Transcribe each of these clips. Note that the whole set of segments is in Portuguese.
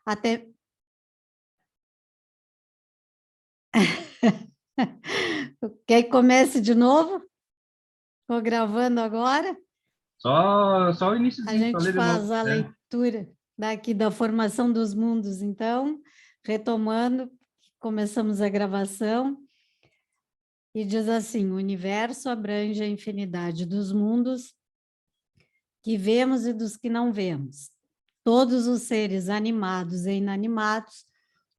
Até... Quer que comece de novo? Estou gravando agora. Só o A iniciozinho, para gente ler de faz novo. a leitura daqui da formação dos mundos, então, retomando, começamos a gravação, e diz assim: o universo abrange a infinidade dos mundos que vemos e dos que não vemos. Todos os seres animados e inanimados,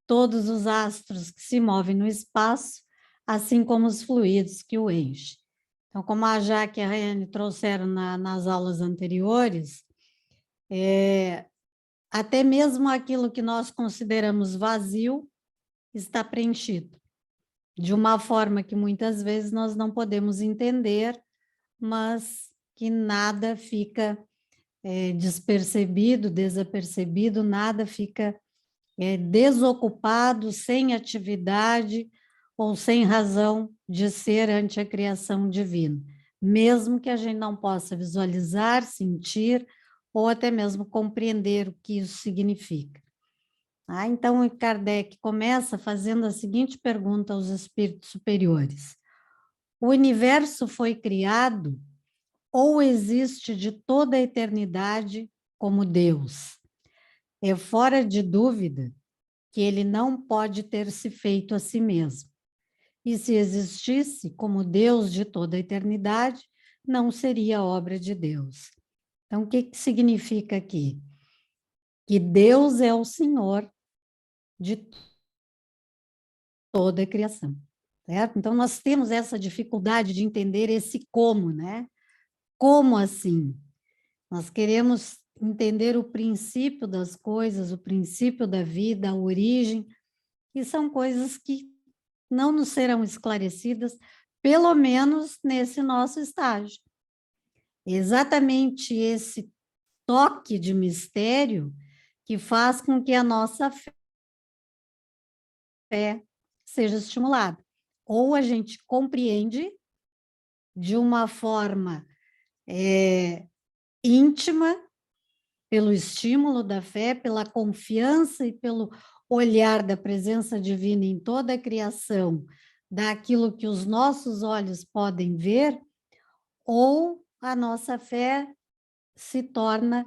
todos os astros que se movem no espaço, assim como os fluidos que o enchem. Então, como a Jaque e a Rayane trouxeram nas aulas anteriores, até mesmo aquilo que nós consideramos vazio está preenchido, de uma forma que muitas vezes nós não podemos entender, mas que nada fica despercebido, desapercebido, nada fica desocupado, sem atividade ou sem razão de ser ante a criação divina, mesmo que a gente não possa visualizar, sentir ou até mesmo compreender o que isso significa. Então, Kardec começa fazendo a seguinte pergunta aos espíritos superiores: o universo foi criado ou existe de toda a eternidade como Deus? É fora de dúvida que ele não pode ter se feito a si mesmo. E se existisse como Deus de toda a eternidade, não seria obra de Deus. Então, o que significa aqui? Que Deus é o Senhor de toda a criação, certo? Então, nós temos essa dificuldade de entender esse como, né? Como assim? Nós queremos entender o princípio das coisas, o princípio da vida, a origem, e são coisas que não nos serão esclarecidas, pelo menos nesse nosso estágio. Exatamente esse toque de mistério que faz com que a nossa fé seja estimulada. Ou a gente compreende de uma forma íntima, pelo estímulo da fé, pela confiança e pelo olhar da presença divina em toda a criação, daquilo que os nossos olhos podem ver, ou a nossa fé se torna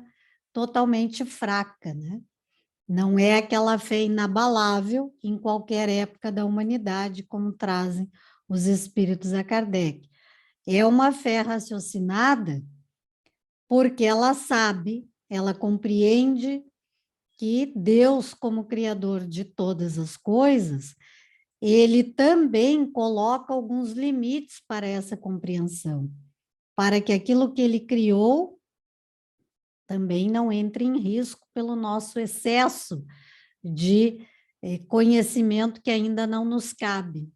totalmente fraca, né? Não é aquela fé inabalável em qualquer época da humanidade, como trazem os espíritos a Kardec. É uma fé raciocinada porque ela sabe, ela compreende que Deus, como Criador de todas as coisas, ele também coloca alguns limites para essa compreensão, para que aquilo que ele criou também não entre em risco pelo nosso excesso de conhecimento que ainda não nos cabe,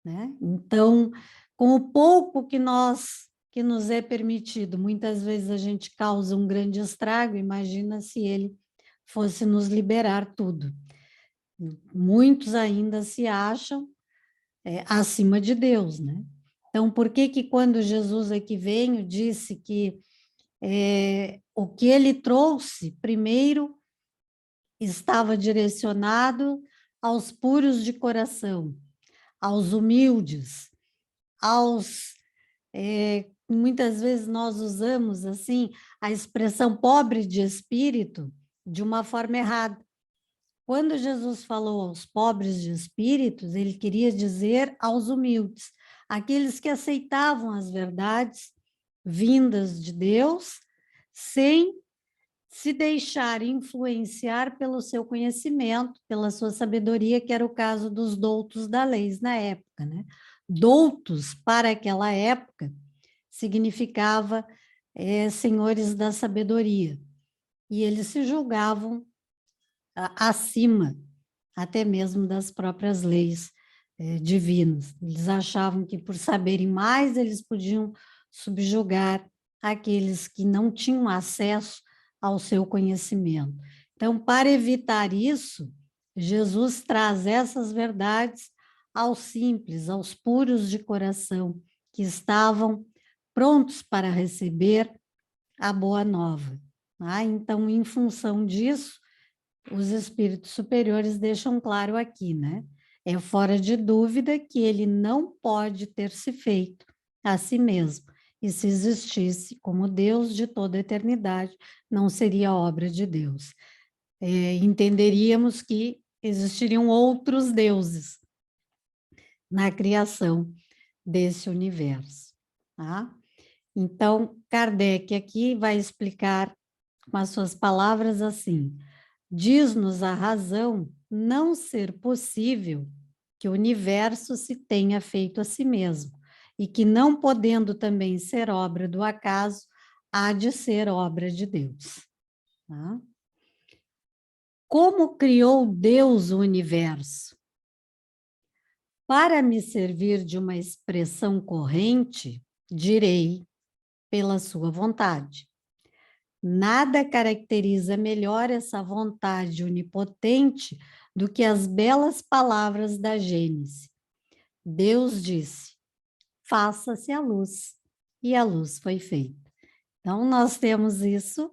né? Então, com o pouco que nos é permitido, muitas vezes a gente causa um grande estrago, imagina se ele fosse nos liberar tudo. Muitos ainda se acham acima de Deus, né? Então, por que que quando Jesus aqui veio, disse que o que ele trouxe, primeiro, estava direcionado aos puros de coração, aos humildes, muitas vezes nós usamos assim a expressão pobre de espírito de uma forma errada. Quando Jesus falou aos pobres de espíritos, ele queria dizer aos humildes, aqueles que aceitavam as verdades vindas de Deus, sem se deixar influenciar pelo seu conhecimento, pela sua sabedoria, que era o caso dos doutos da lei na época, né? Doutos, para aquela época, significava senhores da sabedoria, e eles se julgavam acima até mesmo das próprias leis divinas. Eles achavam que, por saberem mais, eles podiam subjugar aqueles que não tinham acesso ao seu conhecimento. Então, para evitar isso, Jesus traz essas verdades aos simples, aos puros de coração, que estavam prontos para receber a boa nova. Então, em função disso, os espíritos superiores deixam claro aqui, né? É fora de dúvida que ele não pode ter se feito a si mesmo. E se existisse como Deus de toda a eternidade, não seria obra de Deus. Entenderíamos que existiriam outros deuses na criação desse universo, tá? Então, Kardec aqui vai explicar com as suas palavras assim: diz-nos a razão não ser possível que o universo se tenha feito a si mesmo, e que não podendo também ser obra do acaso, há de ser obra de Deus. Tá? Como criou Deus o universo? Para me servir de uma expressão corrente, direi pela sua vontade. Nada caracteriza melhor essa vontade onipotente do que as belas palavras da Gênese. Deus disse: faça-se a luz, e a luz foi feita. Então, nós temos isso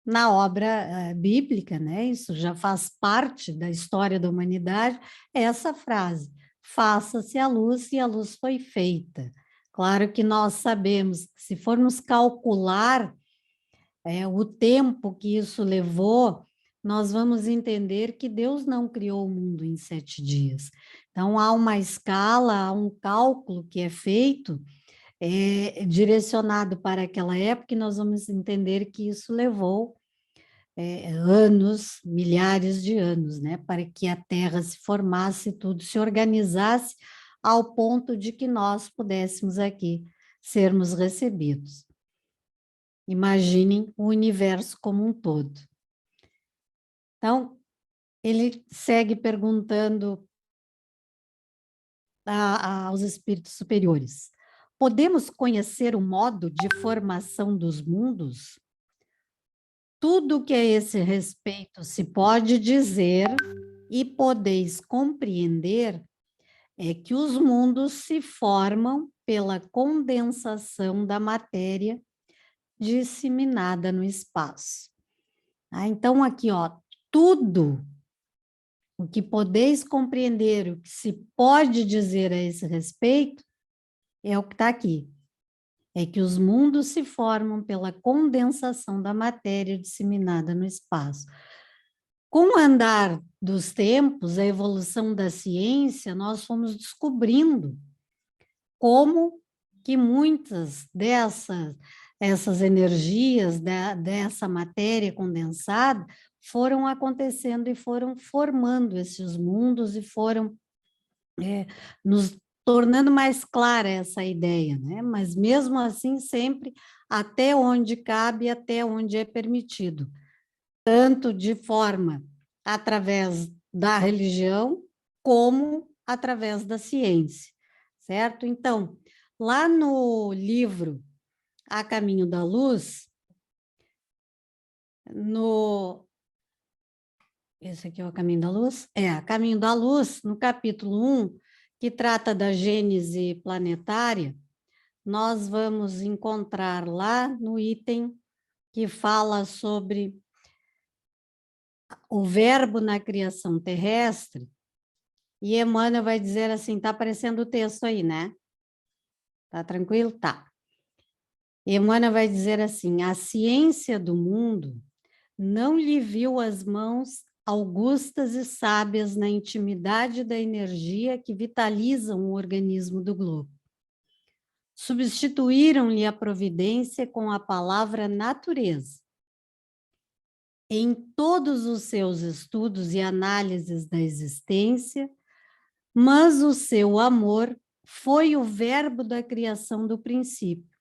na obra bíblica, né? Isso já faz parte da história da humanidade, essa frase: faça-se a luz, e a luz foi feita. Claro que nós sabemos que, se formos calcular o tempo que isso levou, nós vamos entender que Deus não criou o mundo em 7 dias. Então, há uma escala, há um cálculo que é feito, direcionado para aquela época, e nós vamos entender que isso levou anos, milhares de anos, né, para que a Terra se formasse, tudo se organizasse, ao ponto de que nós pudéssemos aqui sermos recebidos. Imaginem o universo como um todo. Então, ele segue perguntando aos espíritos superiores: podemos conhecer o modo de formação dos mundos? Tudo que a esse respeito se pode dizer e podeis compreender é que os mundos se formam pela condensação da matéria disseminada no espaço. Então, aqui, ó, tudo o que podeis compreender, o que se pode dizer a esse respeito, é o que está aqui. É que os mundos se formam pela condensação da matéria disseminada no espaço. Com o andar dos tempos, a evolução da ciência, nós fomos descobrindo como que muitas essas energias dessa matéria condensada foram acontecendo e foram formando esses mundos e foram nos tornando mais clara essa ideia, né? Mas mesmo assim, sempre até onde cabe, até onde é permitido, tanto de forma através da religião, como através da ciência, certo? Então, lá no livro A Caminho da Luz, esse aqui é o Caminho da Luz? A Caminho da Luz, no capítulo 1, que trata da gênese planetária, nós vamos encontrar lá no item que fala sobre o verbo na criação terrestre, e Emmanuel vai dizer assim, tá aparecendo o texto aí, né? Tá tranquilo? Tá. Emmanuel vai dizer assim: a ciência do mundo não lhe viu as mãos augustas e sábias na intimidade da energia que vitalizam o organismo do globo. Substituíram-lhe a providência com a palavra natureza. Em todos os seus estudos e análises da existência, mas o seu amor foi o verbo da criação do princípio,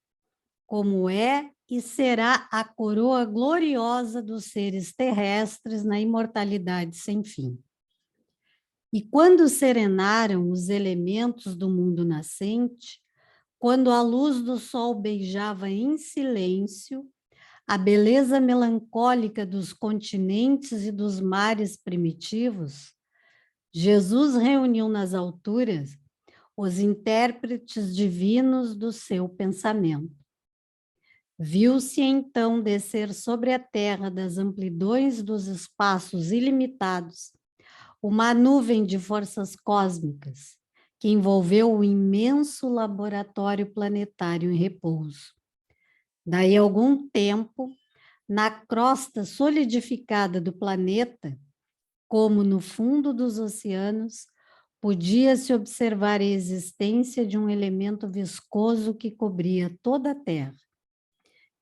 como é e será a coroa gloriosa dos seres terrestres na imortalidade sem fim. E quando serenaram os elementos do mundo nascente, quando a luz do sol beijava em silêncio a beleza melancólica dos continentes e dos mares primitivos, Jesus reuniu nas alturas os intérpretes divinos do seu pensamento. Viu-se então descer sobre a terra das amplidões dos espaços ilimitados uma nuvem de forças cósmicas que envolveu o imenso laboratório planetário em repouso. Daí a algum tempo, na crosta solidificada do planeta, como no fundo dos oceanos, podia-se observar a existência de um elemento viscoso que cobria toda a Terra.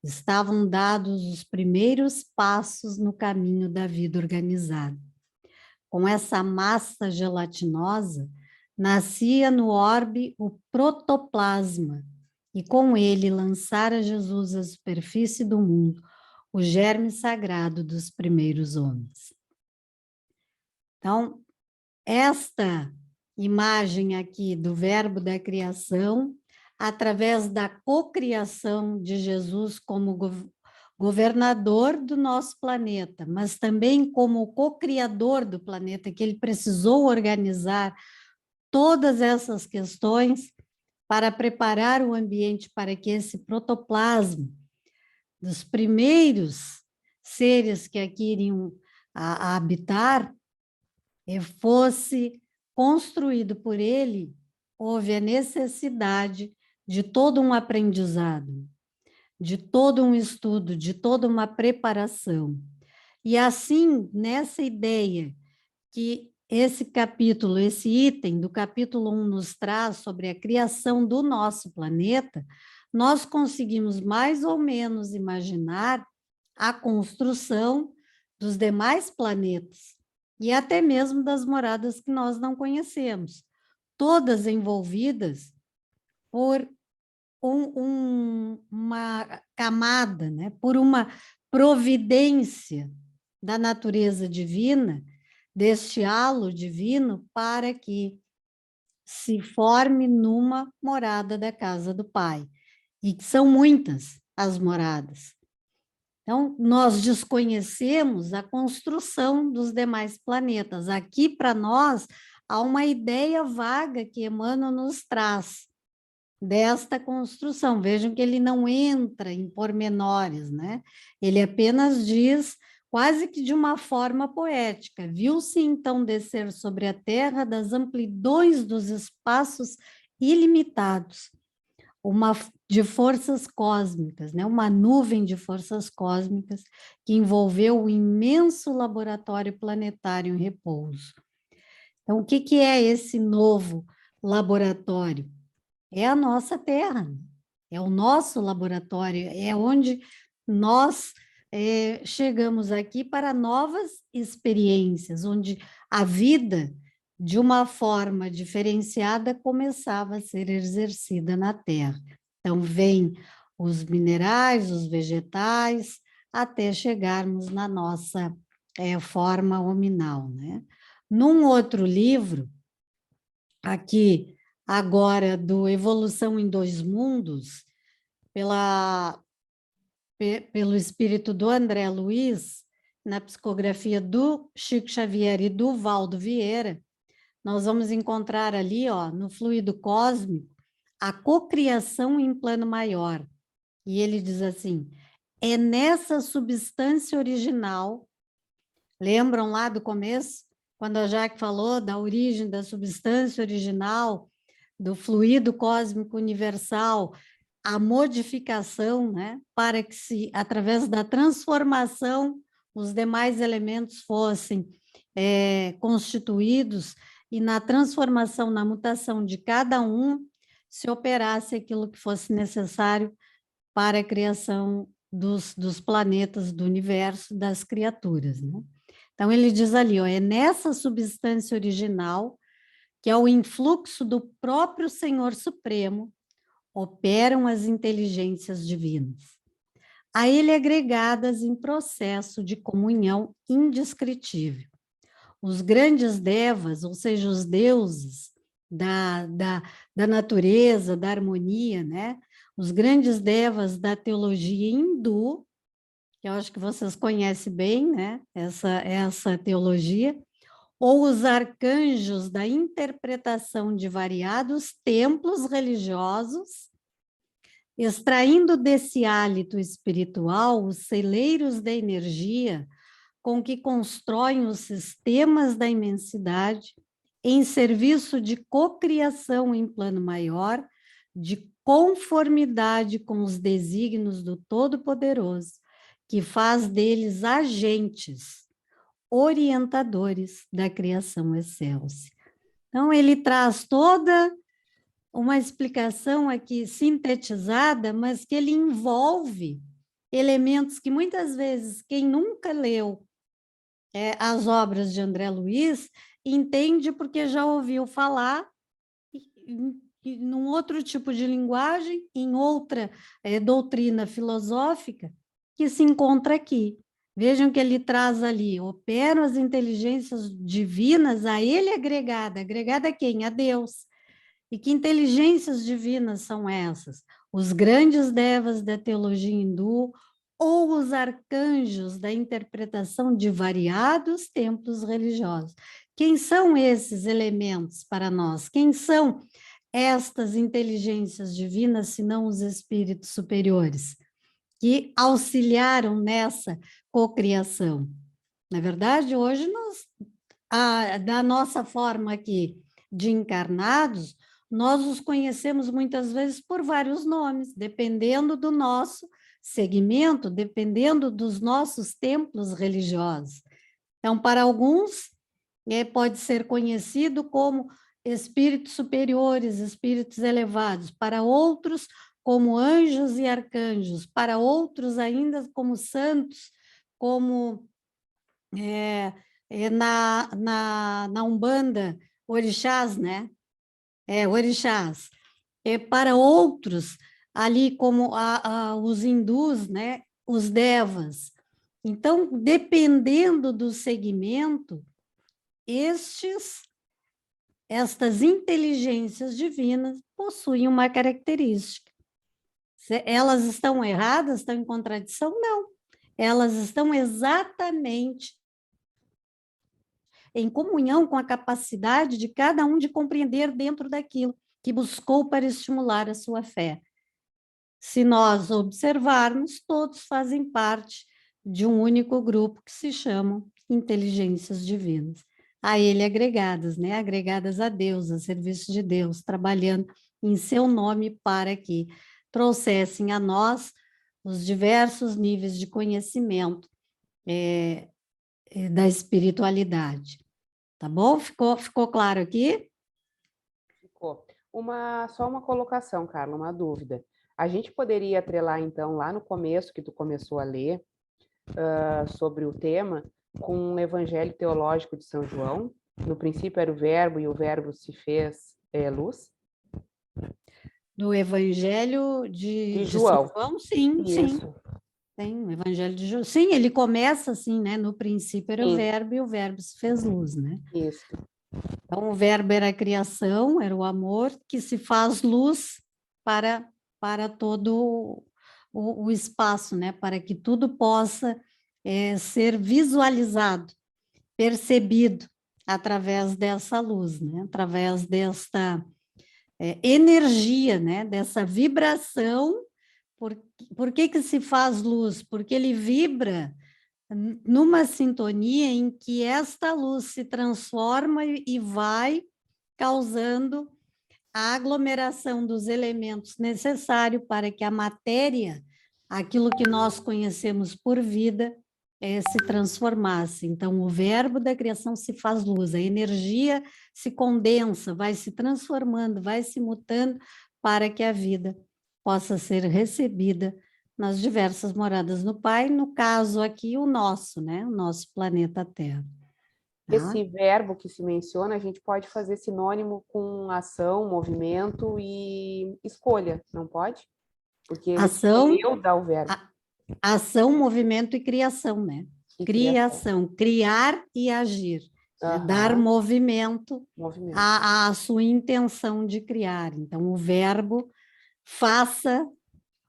Estavam dados os primeiros passos no caminho da vida organizada. Com essa massa gelatinosa, nascia no orbe o protoplasma, e com ele lançara Jesus à superfície do mundo, o germe sagrado dos primeiros homens. Então, esta imagem aqui do verbo da criação, através da cocriação de Jesus como governador do nosso planeta, mas também como co-criador do planeta, que ele precisou organizar todas essas questões para preparar o ambiente para que esse protoplasma dos primeiros seres que aqui iriam a habitar fosse construído por ele. Houve a necessidade de todo um aprendizado, de todo um estudo, de toda uma preparação. E assim, nessa ideia que esse capítulo, esse item do capítulo 1 nos traz sobre a criação do nosso planeta, nós conseguimos mais ou menos imaginar a construção dos demais planetas e até mesmo das moradas que nós não conhecemos, todas envolvidas por uma camada, né? Por uma providência da natureza divina, deste halo divino, para que se forme numa morada da casa do Pai. E que são muitas as moradas. Então, nós desconhecemos a construção dos demais planetas. Aqui, para nós, há uma ideia vaga que Emmanuel nos traz desta construção. Vejam que ele não entra em pormenores, né? Ele apenas diz, quase que de uma forma poética, viu-se então descer sobre a terra das amplidões dos espaços ilimitados, uma de forças cósmicas, né? Uma nuvem de forças cósmicas que envolveu o imenso laboratório planetário em repouso. Então, o que é esse novo laboratório? É a nossa Terra, é o nosso laboratório, é onde nós chegamos aqui para novas experiências, onde a vida, de uma forma diferenciada, começava a ser exercida na Terra. Então, vem os minerais, os vegetais, até chegarmos na nossa forma hominal, né? Num outro livro, aqui, agora, do Evolução em Dois Mundos, pelo espírito do André Luiz, na psicografia do Chico Xavier e do Valdo Vieira, nós vamos encontrar ali, ó, no fluido cósmico, a cocriação em plano maior. E ele diz assim, é nessa substância original, lembram lá do começo, quando a Jaque falou da origem da substância original, do fluido cósmico universal, a modificação, né, para que através da transformação, os demais elementos fossem constituídos e na transformação, na mutação de cada um, se operasse aquilo que fosse necessário para a criação dos planetas, do universo, das criaturas, né? Então, ele diz ali, ó, é nessa substância original que, ao influxo do próprio Senhor Supremo, operam as inteligências divinas, a ele agregadas em processo de comunhão indescritível. Os grandes devas, ou seja, os deuses da natureza, da harmonia, né? Os grandes devas da teologia hindu, que eu acho que vocês conhecem bem, né? Essa teologia, ou os arcanjos da interpretação de variados templos religiosos, extraindo desse hálito espiritual os celeiros da energia com que constroem os sistemas da imensidade em serviço de cocriação em plano maior, de conformidade com os desígnios do Todo-Poderoso, que faz deles agentes, orientadores da criação excelsa. Então, ele traz toda uma explicação aqui sintetizada, mas que ele envolve elementos que muitas vezes quem nunca leu as obras de André Luiz entende porque já ouviu falar num outro tipo de linguagem, em outra doutrina filosófica que se encontra aqui. Vejam que ele traz ali, operam as inteligências divinas a ele agregada a quem? A Deus. E que inteligências divinas são essas? Os grandes devas da teologia hindu ou os arcanjos da interpretação de variados templos religiosos. Quem são esses elementos para nós? Quem são estas inteligências divinas, se não os espíritos superiores, que auxiliaram nessa cocriação? Na verdade, hoje, da nossa forma aqui de encarnados, nós os conhecemos muitas vezes por vários nomes, dependendo do nosso segmento, dependendo dos nossos templos religiosos. Então, para alguns, pode ser conhecido como espíritos superiores, espíritos elevados, para outros, como anjos e arcanjos, para outros ainda como santos, como na Umbanda, orixás, né? Orixás. Para outros, ali como os hindus, né? Os devas. Então, dependendo do segmento, estas inteligências divinas possuem uma característica. Elas estão erradas, estão em contradição? Não. Elas estão exatamente em comunhão com a capacidade de cada um de compreender dentro daquilo que buscou para estimular a sua fé. Se nós observarmos, todos fazem parte de um único grupo que se chamam inteligências divinas. A ele agregadas, né? Agregadas a Deus, a serviço de Deus, trabalhando em seu nome para que trouxessem a nós os diversos níveis de conhecimento da espiritualidade. Tá bom? Ficou claro aqui? Ficou. Só uma colocação, Carla, uma dúvida. A gente poderia atrelar, então, lá no começo, que tu começou a ler, sobre o tema, com o Evangelho Teológico de São João? No princípio era o Verbo, e o Verbo se fez luz? No Evangelho de João. São João, sim, Isso. sim. Tem o Evangelho de João. Sim, ele começa assim, né? No princípio era o Verbo e o Verbo se fez luz, né? Isso. Então, o Verbo era a criação, era o amor, que se faz luz para todo o espaço, né? Para que tudo possa ser visualizado, percebido através dessa luz, né? Através desta energia, né? Dessa vibração. Por que se faz luz? Porque ele vibra numa sintonia em que esta luz se transforma e vai causando a aglomeração dos elementos necessários para que a matéria, aquilo que nós conhecemos por vida, se transformasse. Então, o verbo da criação se faz luz, a energia se condensa, vai se transformando, vai se mutando para que a vida possa ser recebida nas diversas moradas do Pai, no caso aqui o nosso, né? O nosso planeta Terra. Tá? Esse verbo que se menciona, a gente pode fazer sinônimo com ação, movimento e escolha, não pode? Porque ele escolheu dar o verbo. Ação, movimento e criação, né? Criação, criar e agir. Dar movimento à sua intenção de criar. Então, o verbo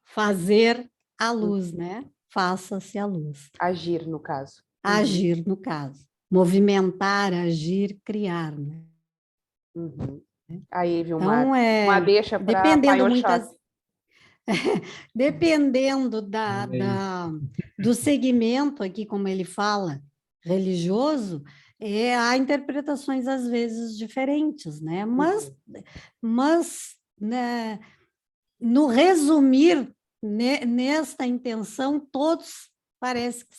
fazer a luz, né? Faça-se a luz. Agir, no caso. Agir, no caso. Movimentar, agir, criar, né? Aí, Vilmar, então, uma deixa para dependendo muitas dependendo Amém. do segmento aqui, como ele fala, religioso, há interpretações às vezes diferentes, né? Mas né, no resumir, nesta intenção, todos parece que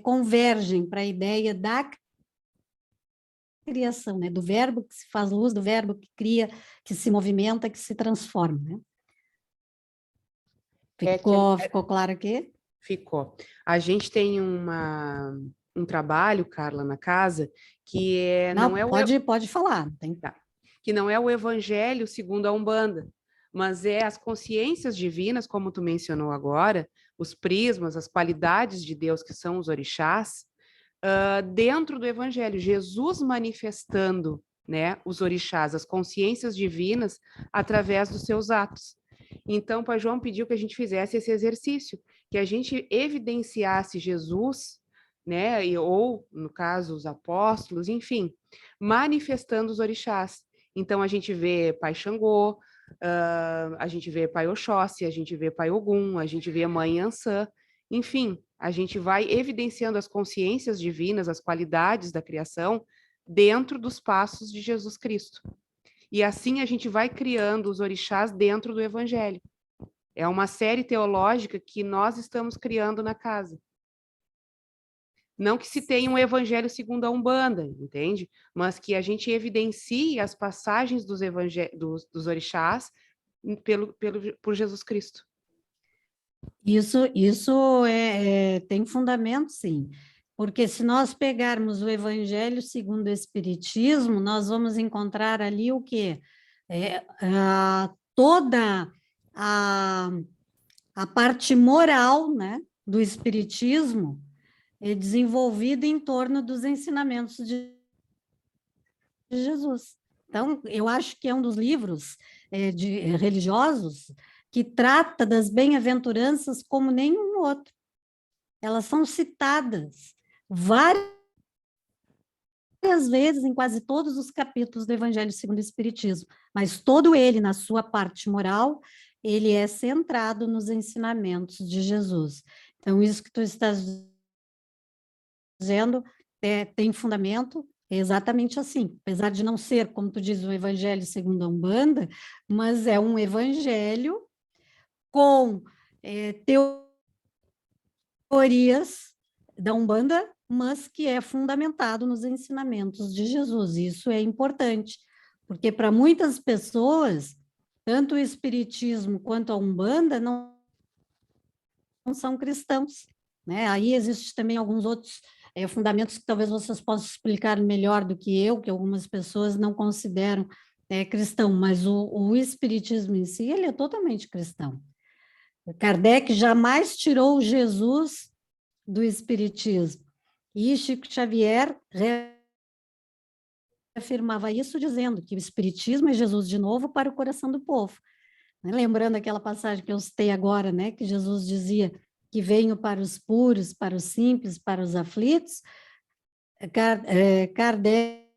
convergem para a ideia da criação, né? Do verbo que se faz luz, do verbo que cria, que se movimenta, que se transforma, né? Ficou claro aqui? Ficou. A gente tem um trabalho, Carla, na casa, que não é pode falar. Tá. Que não é o evangelho segundo a Umbanda, mas é as consciências divinas, como tu mencionou agora, os prismas, as qualidades de Deus, que são os orixás, dentro do evangelho. Jesus manifestando, né, os orixás, as consciências divinas, através dos seus atos. Então, o Pai João pediu que a gente fizesse esse exercício, que a gente evidenciasse Jesus, né, ou, no caso, os apóstolos, enfim, manifestando os orixás. Então, a gente vê Pai Xangô, a gente vê Pai Oxóssi, a gente vê Pai Ogum, a gente vê Mãe Ansã, enfim, a gente vai evidenciando as consciências divinas, as qualidades da criação, dentro dos passos de Jesus Cristo. E assim a gente vai criando os orixás dentro do Evangelho. É uma série teológica que nós estamos criando na casa. Não que se tenha um evangelho segundo a Umbanda, entende? Mas que a gente evidencie as passagens dos orixás por Jesus Cristo. Isso tem fundamento, sim. Porque se nós pegarmos o Evangelho segundo o Espiritismo, nós vamos encontrar ali o quê? Toda a parte moral, né, do Espiritismo é desenvolvida em torno dos ensinamentos de Jesus. Então, eu acho que é um dos livros religiosos que trata das bem-aventuranças como nenhum outro. Elas são citadas várias vezes em quase todos os capítulos do Evangelho segundo o Espiritismo, mas todo ele, na sua parte moral, ele é centrado nos ensinamentos de Jesus. Então, isso que tu estás dizendo tem fundamento, é exatamente assim, apesar de não ser, como tu diz, um evangelho segundo a Umbanda, mas é um evangelho com teorias da Umbanda, mas que é fundamentado nos ensinamentos de Jesus. Isso é importante, porque para muitas pessoas, tanto o Espiritismo quanto a Umbanda não são cristãos, né? Aí existem também alguns outros fundamentos que talvez vocês possam explicar melhor do que eu, que algumas pessoas não consideram cristão, mas o Espiritismo em si, ele é totalmente cristão. Kardec jamais tirou Jesus do Espiritismo. E Chico Xavier reafirmava isso dizendo que o Espiritismo é Jesus de novo para o coração do povo. Lembrando aquela passagem que eu citei agora, né, que Jesus dizia que venho para os puros, para os simples, para os aflitos, Kardec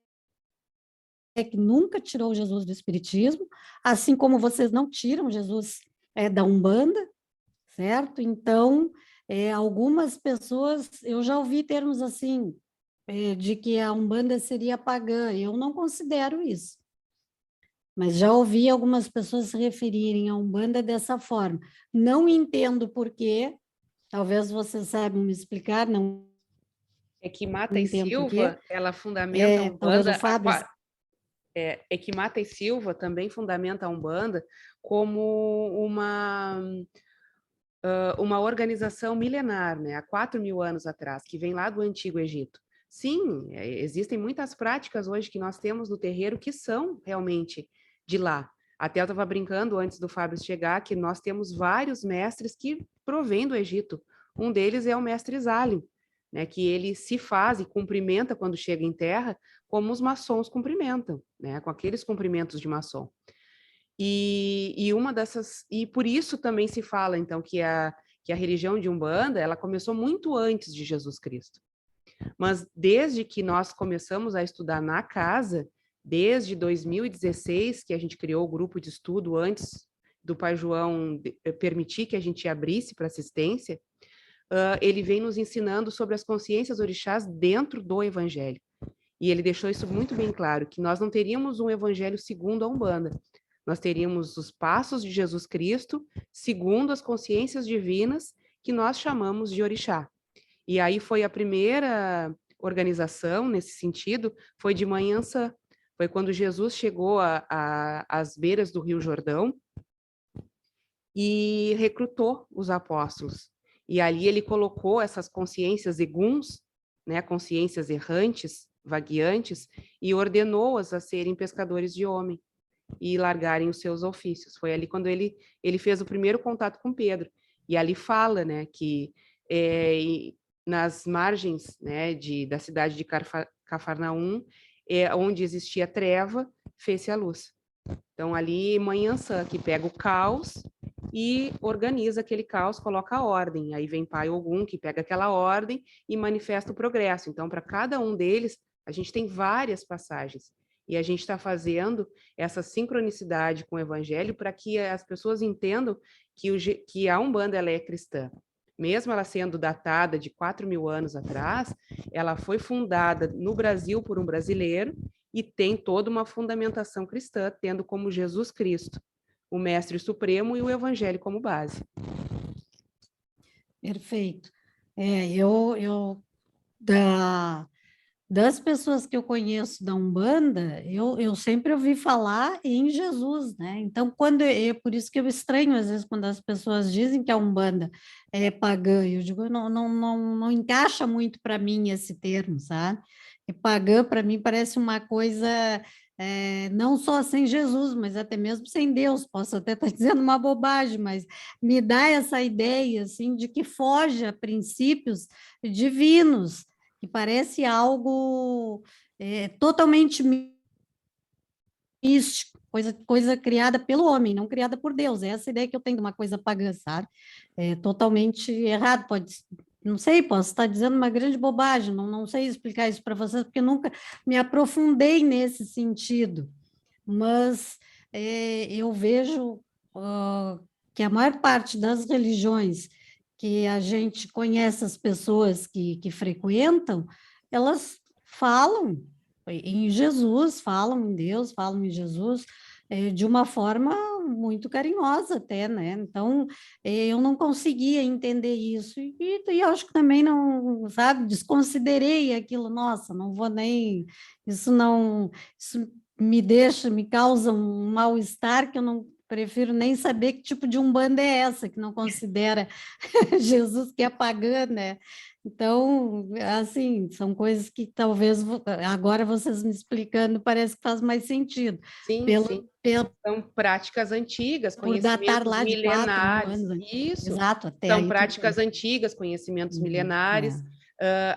nunca tirou Jesus do Espiritismo, assim como vocês não tiram Jesus da Umbanda, certo? Então, algumas pessoas, eu já ouvi termos assim, de que a Umbanda seria pagã, eu não considero isso. Mas já ouvi algumas pessoas se referirem a Umbanda dessa forma. Não entendo por quê, talvez vocês saibam me explicar, não É que Mata e entendo por Silva, quê. ela fundamenta a Talvez o Umbanda... Fábio... É que Mata e Silva também fundamenta a Umbanda como uma organização milenar, né, há 4.000 anos atrás, que vem lá do Antigo Egito. Sim, existem muitas práticas hoje que nós temos no terreiro que são realmente de lá. Até eu estava brincando antes do Fábio chegar que nós temos vários mestres que provêm do Egito. Um deles é o mestre Zalim, né, que ele se faz e cumprimenta quando chega em terra, como os maçons cumprimentam, né, com aqueles cumprimentos de maçom. E uma dessas, e por isso também se fala então que a religião de Umbanda, ela começou muito antes de Jesus Cristo. Mas desde que nós começamos a estudar na casa, desde 2016 que a gente criou o grupo de estudo antes do Pai João permitir que a gente abrisse para assistência, ele vem nos ensinando sobre as consciências orixás dentro do Evangelho. E ele deixou isso muito bem claro, que nós não teríamos um Evangelho segundo a Umbanda. Nós teríamos os passos de Jesus Cristo segundo as consciências divinas que nós chamamos de orixá. E aí foi a primeira organização nesse sentido, foi de Manhãnsã. Foi quando Jesus chegou às beiras do Rio Jordão e recrutou os apóstolos. E ali ele colocou essas consciências eguns, né, consciências errantes, vagueantes, e ordenou-as a serem pescadores de homem e largarem os seus ofícios. Foi ali quando ele fez o primeiro contato com Pedro. E ali fala, né, que nas margens, né, da cidade de Cafarnaum, onde existia treva, fez-se a luz. Então, ali, Manhãnsã, que pega o caos e organiza aquele caos, coloca a ordem. Aí vem Pai Ogum, que pega aquela ordem e manifesta o progresso. Então, para cada um deles, a gente tem várias passagens. E a gente está fazendo essa sincronicidade com o Evangelho para que as pessoas entendam que a Umbanda ela é cristã. Mesmo ela sendo datada de 4.000 anos atrás, ela foi fundada no Brasil por um brasileiro e tem toda uma fundamentação cristã, tendo como Jesus Cristo, o Mestre Supremo, e o Evangelho como base. Perfeito. Das pessoas que eu conheço da Umbanda, eu sempre ouvi falar em Jesus, né? Então, por isso que eu estranho, às vezes, quando as pessoas dizem que a Umbanda é pagã, eu digo, não encaixa muito para mim esse termo, sabe? E pagã, para mim, parece uma coisa, não só sem Jesus, mas até mesmo sem Deus. Posso até estar dizendo uma bobagem, mas me dá essa ideia, assim, de que foge a princípios divinos, que parece algo totalmente místico, coisa criada pelo homem, não criada por Deus. É essa ideia que eu tenho de uma coisa pagã, sabe? É totalmente errado, não sei, posso estar dizendo uma grande bobagem, não sei explicar isso para vocês, porque eu nunca me aprofundei nesse sentido, mas eu vejo que a maior parte das religiões que a gente conhece, as pessoas que frequentam, elas falam em Jesus, falam em Deus, falam em Jesus, de uma forma muito carinhosa até, né? Então, eu não conseguia entender isso, e eu acho que também não, sabe, desconsiderei aquilo, nossa, não vou nem, isso me causa um mal-estar que eu não prefiro nem saber que tipo de umbanda é essa, que não considera Jesus que é pagã, né? Então, assim, são coisas que talvez agora vocês me explicando parece que faz mais sentido. Sim, sim. São práticas antigas, Por datar conhecimentos lá de 4.000 milenares. anos. Isso. Exato, até São aí. práticas antigas, conhecimentos milenares.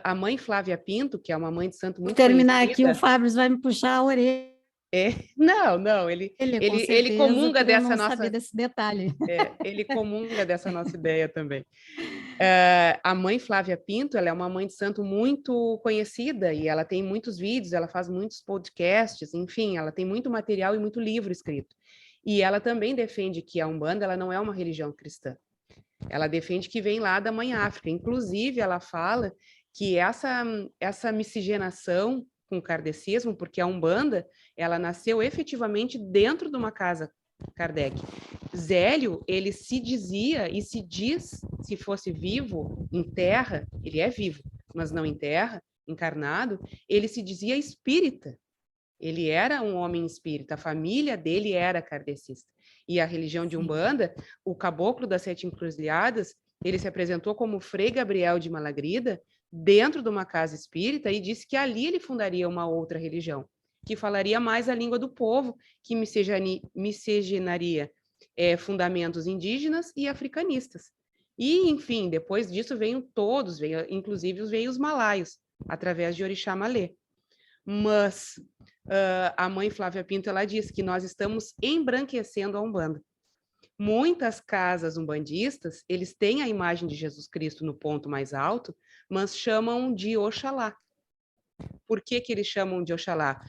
A mãe Flávia Pinto, que é uma mãe de santo muito Vou terminar aqui, o conhecida. Fábio vai me puxar a orelha. Não, ele comunga por eu dessa não nossa. saber desse detalhe. Ele comunga dessa nossa ideia também. A mãe Flávia Pinto, ela é uma mãe de santo muito conhecida e ela tem muitos vídeos, ela faz muitos podcasts, enfim, ela tem muito material e muito livro escrito. E ela também defende que a Umbanda ela não é uma religião cristã. Ela defende que vem lá da Mãe África. Inclusive, ela fala que essa miscigenação com o kardecismo, porque a Umbanda, ela nasceu efetivamente dentro de uma casa Kardec. Zélio, ele se dizia e se diz, se fosse vivo em terra, ele é vivo, mas não em terra, encarnado, ele se dizia espírita. Ele era um homem espírita, a família dele era kardecista. E a religião de Umbanda, o caboclo das 7 encruzilhadas, ele se apresentou como Frei Gabriel de Malagrida, dentro de uma casa espírita, e disse que ali ele fundaria uma outra religião, que falaria mais a língua do povo, que miscigenaria fundamentos indígenas e africanistas. E, enfim, depois disso veio inclusive veio os malaios, através de Orixá Malê. Mas a mãe Flávia Pinto, ela diz que nós estamos embranquecendo a Umbanda. Muitas casas umbandistas, eles têm a imagem de Jesus Cristo no ponto mais alto, mas chamam de Oxalá. Por que eles chamam de Oxalá?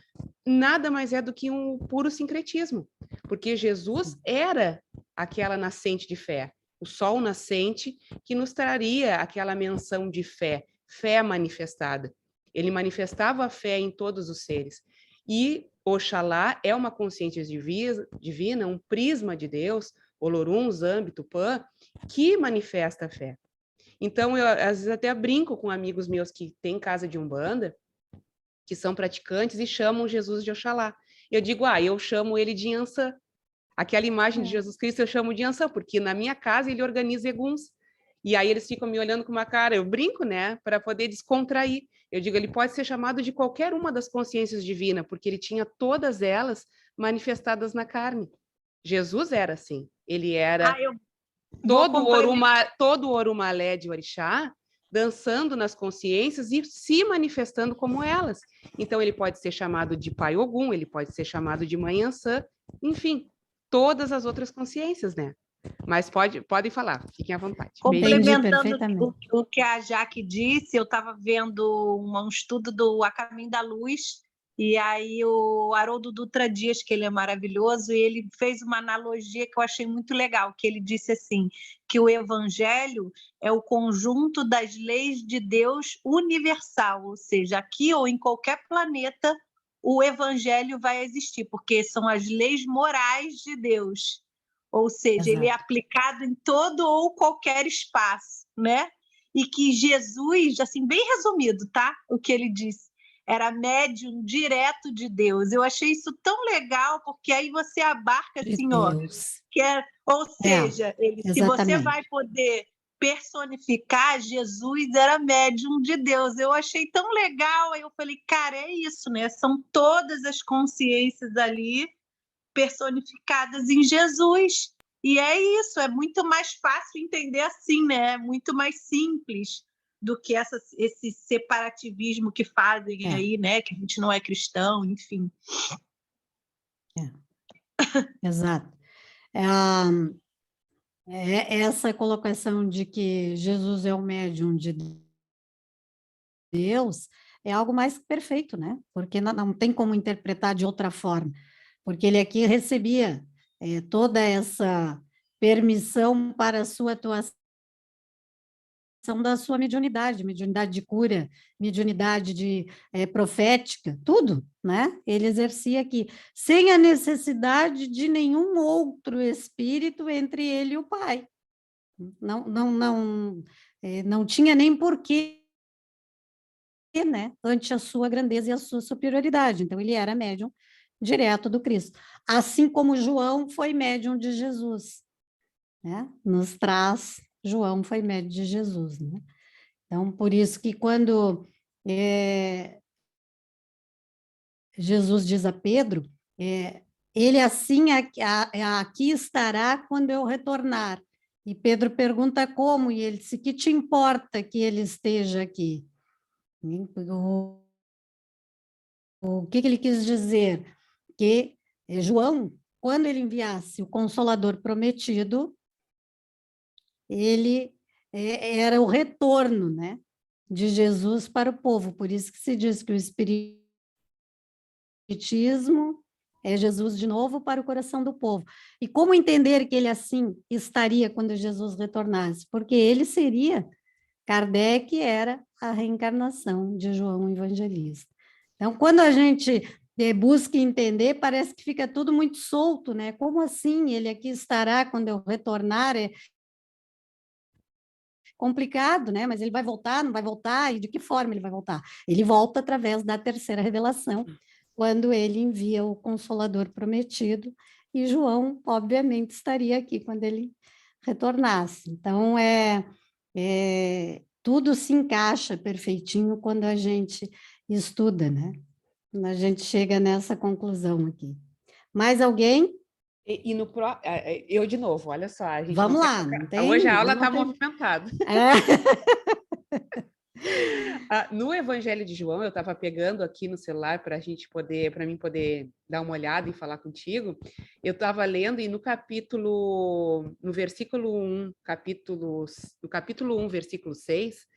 Nada mais é do que um puro sincretismo, porque Jesus era aquela nascente de fé, o sol nascente que nos traria aquela menção de fé, fé manifestada. Ele manifestava a fé em todos os seres. E Oxalá é uma consciência divina, um prisma de Deus, Olorum, Zambi, Tupã, que manifesta a fé. Então, eu às vezes até brinco com amigos meus que têm casa de Umbanda, que são praticantes e chamam Jesus de Oxalá. Eu digo, eu chamo ele de Iansã. Aquela imagem de Jesus Cristo eu chamo de Iansã, porque na minha casa ele organiza eguns. E aí eles ficam me olhando com uma cara, eu brinco, né, para poder descontrair. Eu digo, ele pode ser chamado de qualquer uma das consciências divinas, porque ele tinha todas elas manifestadas na carne. Jesus era assim. Ele era todo o Orumalé de Orixá, dançando nas consciências e se manifestando como elas. Então, ele pode ser chamado de Pai Ogum, ele pode ser chamado de Mãe Ansã, enfim, todas as outras consciências, né? Mas podem falar, fiquem à vontade. Complementando o que a Jaque disse, eu estava vendo um estudo do A Caminho da Luz, e aí o Haroldo Dutra Dias, que ele é maravilhoso, e ele fez uma analogia que eu achei muito legal, que ele disse assim, que o Evangelho é o conjunto das leis de Deus universal, ou seja, aqui ou em qualquer planeta, o Evangelho vai existir, porque são as leis morais de Deus. Ou seja, ele é aplicado em todo ou qualquer espaço, né? E que Jesus, assim, bem resumido, tá? O que ele disse, era médium direto de Deus. Eu achei isso tão legal, porque aí você abarca assim, ou seja, se você vai poder personificar, Jesus era médium de Deus. Eu achei tão legal, aí eu falei, cara, é isso, né? São todas as consciências ali personificadas em Jesus. E é isso, é muito mais fácil entender assim, né? É muito mais simples do que esse separativismo que fazem aí, né? Que a gente não é cristão, enfim. Exato. Essa colocação de que Jesus é o médium de Deus é algo mais perfeito, né? Porque não tem como interpretar de outra forma. Porque ele aqui recebia toda essa permissão para a sua atuação da sua mediunidade de cura, mediunidade profética, tudo, né? Ele exercia aqui, sem a necessidade de nenhum outro espírito entre ele e o Pai. Não tinha nem porquê, né? Ante a sua grandeza e a sua superioridade. Então, ele era médium direto do Cristo. Assim como João foi médium de Jesus, né? Nos traz, João foi médium de Jesus, né? Então, por isso que quando Jesus diz a Pedro, ele assim aqui estará quando eu retornar. E Pedro pergunta como, e ele disse, que te importa que ele esteja aqui? O que ele quis dizer? Que João, quando ele enviasse o Consolador prometido, ele era o retorno, né, de Jesus para o povo. Por isso que se diz que o Espiritismo é Jesus de novo para o coração do povo. E como entender que ele assim estaria quando Jesus retornasse? Porque ele seria, Kardec era a reencarnação de João Evangelista. Então, quando a gente busca entender, parece que fica tudo muito solto, né? Como assim? Ele aqui estará quando eu retornar? É complicado, né? Mas ele vai voltar, não vai voltar? E de que forma ele vai voltar? Ele volta através da terceira revelação, quando ele envia o Consolador prometido, e João, obviamente, estaria aqui quando ele retornasse. Então, tudo se encaixa perfeitinho quando a gente estuda, né? Quando a gente chega nessa conclusão aqui. Mais alguém? Eu de novo, olha só. A gente Vamos lá. Não tem, hoje a aula está movimentada. No Evangelho de João, eu estava pegando aqui no celular para mim poder dar uma olhada e falar contigo. Eu estava lendo e no versículo 1, no capítulo 1, versículo 6,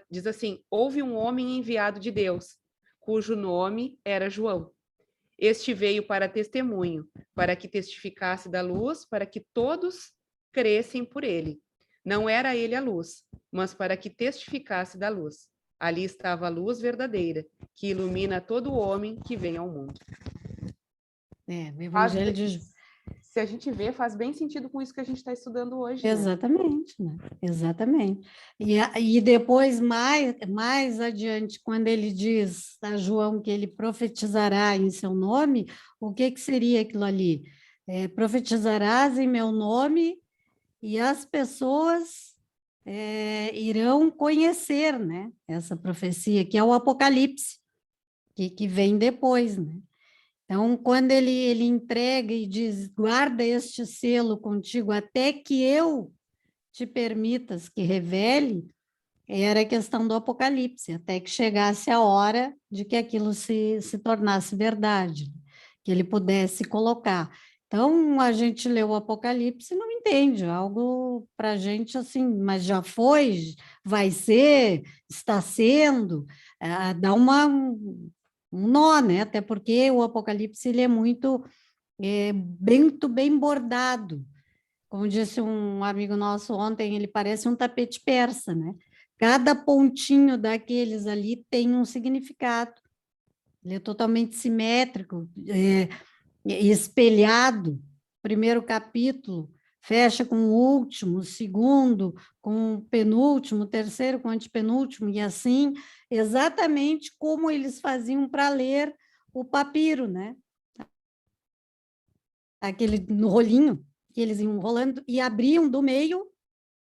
diz assim: houve um homem enviado de Deus, cujo nome era João. Este veio para testemunho, para que testificasse da luz, para que todos crescem por ele. Não era ele a luz, mas para que testificasse da luz. Ali estava a luz verdadeira, que ilumina todo homem que vem ao mundo. O Evangelho de... Se a gente vê, faz bem sentido com isso que a gente está estudando hoje. Exatamente, né? Exatamente. E depois, mais adiante, quando ele diz a João que ele profetizará em seu nome, o que seria aquilo ali? Profetizarás em meu nome e as pessoas irão conhecer, né? Essa profecia, que é o Apocalipse, que vem depois, né? Então, quando ele entrega e diz, guarda este selo contigo até que eu te permitas que revele, era a questão do Apocalipse, até que chegasse a hora de que aquilo se tornasse verdade, que ele pudesse colocar. Então, a gente lê o Apocalipse e não entende, algo para a gente assim, mas já foi, vai ser, está sendo, dá um nó, né? Até porque o Apocalipse ele é muito bem bordado. Como disse um amigo nosso ontem, ele parece um tapete persa, né? Cada pontinho daqueles ali tem um significado. Ele é totalmente simétrico, espelhado. Primeiro capítulo fecha com o último, o segundo com o penúltimo, o terceiro com o antepenúltimo, e assim, exatamente como eles faziam para ler o papiro, né? Aquele no rolinho, que eles iam rolando e abriam do meio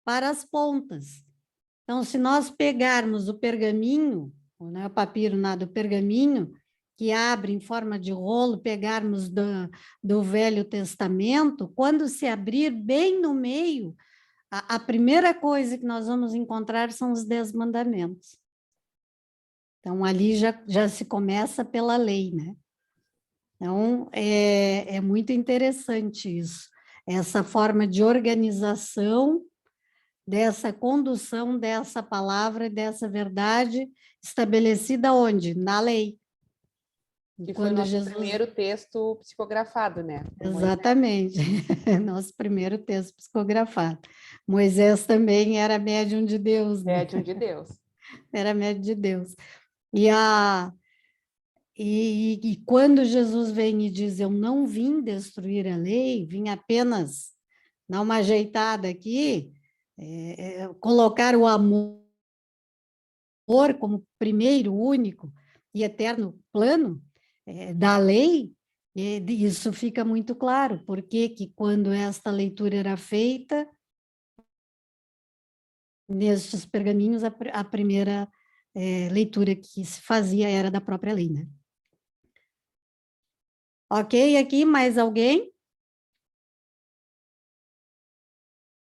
para as pontas. Então, se nós pegarmos o pergaminho, não é o papiro, nada, o pergaminho, que abre em forma de rolo, pegarmos do Velho Testamento, quando se abrir bem no meio, a primeira coisa que nós vamos encontrar são os 10 mandamentos. Então, ali já se começa pela lei, né? Então, é muito interessante isso, essa forma de organização, dessa condução dessa palavra, dessa verdade, estabelecida onde? Na lei. Que foi o nosso primeiro texto psicografado, né? Exatamente, nosso primeiro texto psicografado. Moisés também era médium de Deus, né? Médium de Deus. Era médium de Deus. E quando Jesus vem e diz, eu não vim destruir a lei, vim apenas dar uma ajeitada aqui, colocar o amor como primeiro, único e eterno plano da lei, isso fica muito claro, porque que quando esta leitura era feita, nestes pergaminhos, a primeira leitura que se fazia era da própria lei, né? Ok, aqui mais alguém?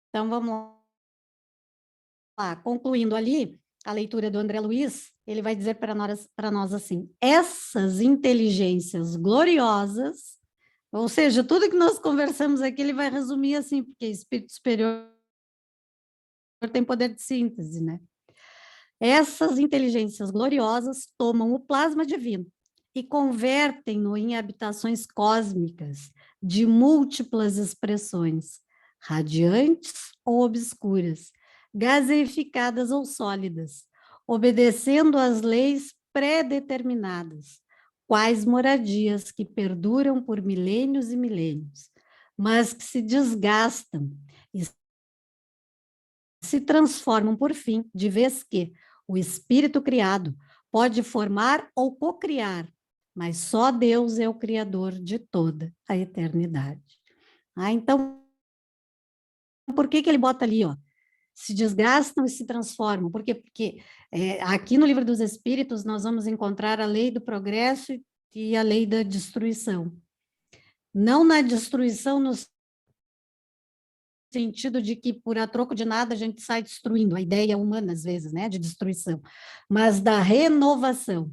Então, vamos lá. Concluindo ali, a leitura do André Luiz, ele vai dizer para nós assim, essas inteligências gloriosas, ou seja, tudo que nós conversamos aqui, ele vai resumir assim, porque espírito superior tem poder de síntese, né? Essas inteligências gloriosas tomam o plasma divino e convertem-no em habitações cósmicas de múltiplas expressões, radiantes ou obscuras, gaseificadas ou sólidas, obedecendo às leis pré-determinadas, quais moradias que perduram por milênios e milênios, mas que se desgastam e se transformam por fim, de vez que o espírito criado pode formar ou cocriar, mas só Deus é o criador de toda a eternidade. Então, por que ele bota ali, ó? Se desgastam e se transformam. Por quê? Porque aqui no Livro dos Espíritos nós vamos encontrar a lei do progresso e a lei da destruição. Não na destruição no sentido de que por a troco de nada a gente sai destruindo, a ideia humana às vezes, né, de destruição, mas da renovação,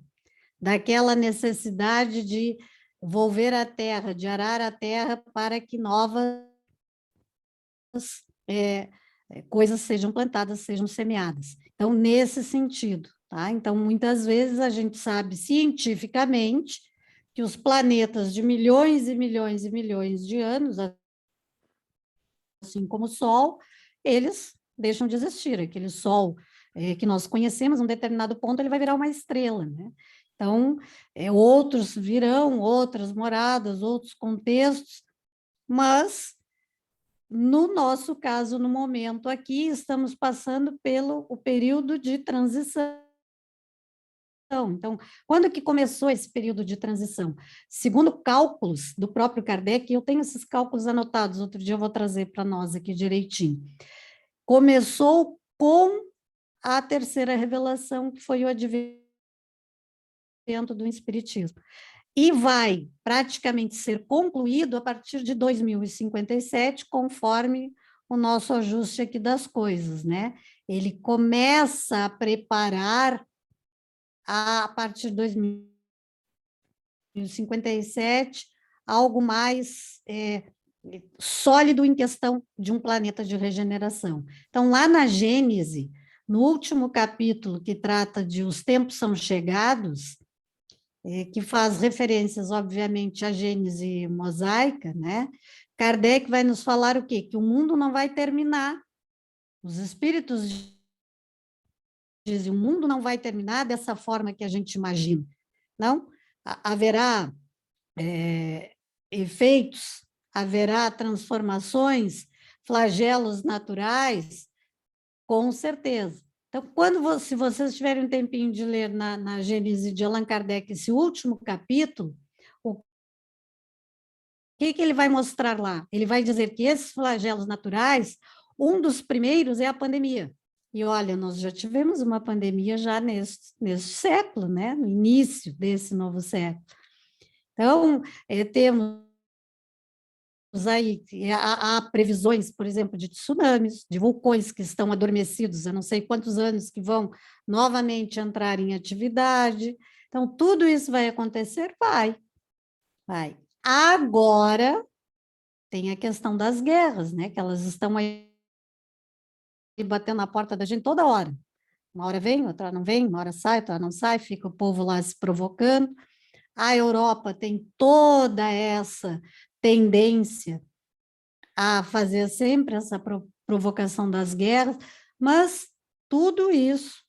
daquela necessidade de volver a terra, de arar a terra para que novas coisas sejam plantadas, sejam semeadas. Então, nesse sentido, tá? Então, muitas vezes a gente sabe cientificamente que os planetas de milhões e milhões e milhões de anos, assim como o Sol, eles deixam de existir. Aquele Sol que nós conhecemos, em um determinado ponto, ele vai virar uma estrela, né? Então, outros virão, outras moradas, outros contextos, mas, no nosso caso, no momento aqui, estamos passando pelo o período de transição. Então, quando que começou esse período de transição? Segundo cálculos do próprio Kardec, eu tenho esses cálculos anotados, outro dia eu vou trazer para nós aqui direitinho. Começou com a terceira revelação, que foi o advento do Espiritismo. E vai praticamente ser concluído a partir de 2057, conforme o nosso ajuste aqui das coisas, né? Ele começa a preparar a partir de 2057, algo mais sólido em questão de um planeta de regeneração. Então, lá na Gênese, no último capítulo que trata de os tempos são chegados, que faz referências, obviamente, à Gênese mosaica, né? Kardec vai nos falar o quê? Que o mundo não vai terminar. Os espíritos dizem, o mundo não vai terminar dessa forma que a gente imagina. Não? Haverá efeitos, haverá transformações, flagelos naturais, com certeza. Então, se vocês tiverem um tempinho de ler na Gênese de Allan Kardec, esse último capítulo, o que ele vai mostrar lá? Ele vai dizer que esses flagelos naturais, um dos primeiros é a pandemia. E olha, nós já tivemos uma pandemia já neste século, né? No início desse novo século. Então, temos aí, há previsões, por exemplo, de tsunamis, de vulcões que estão adormecidos há não sei quantos anos, que vão novamente entrar em atividade. Então, tudo isso vai acontecer? Vai. Agora, tem a questão das guerras, né? Que elas estão aí batendo na porta da gente toda hora. Uma hora vem, outra não vem, uma hora sai, outra não sai, fica o povo lá se provocando. A Europa tem toda essa tendência a fazer sempre essa provocação das guerras, mas tudo isso,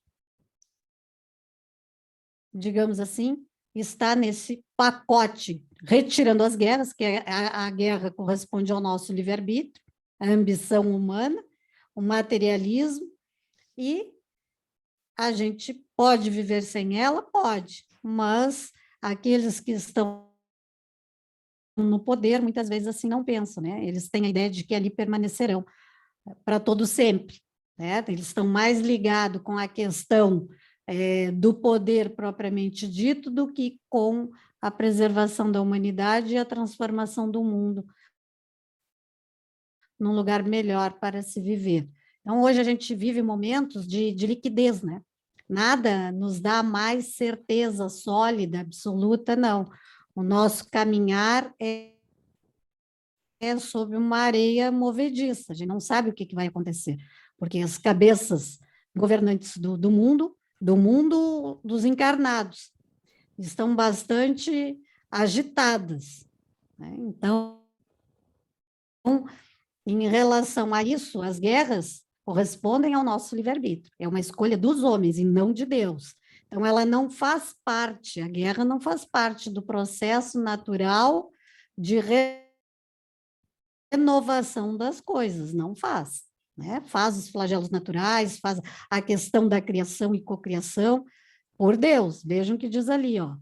digamos assim, está nesse pacote, retirando as guerras, que a guerra corresponde ao nosso livre-arbítrio, a ambição humana, o materialismo, e a gente pode viver sem ela? Pode, mas aqueles que estão no poder, muitas vezes assim não pensam, né? Eles têm a ideia de que ali permanecerão para todo sempre, né? Eles estão mais ligados com a questão do poder propriamente dito do que com a preservação da humanidade e a transformação do mundo num lugar melhor para se viver. Então, hoje a gente vive momentos de liquidez, né? Nada nos dá mais certeza sólida, absoluta, não. O nosso caminhar é sobre uma areia movediça, a gente não sabe o que vai acontecer, porque as cabeças governantes do mundo dos encarnados, estão bastante agitadas, né? Então, em relação a isso, as guerras correspondem ao nosso livre-arbítrio, é uma escolha dos homens e não de Deus. Então, ela não faz parte, a guerra não faz parte do processo natural de renovação das coisas, não faz, né? Faz os flagelos naturais, faz a questão da criação e cocriação, por Deus, vejam que diz ali, ó,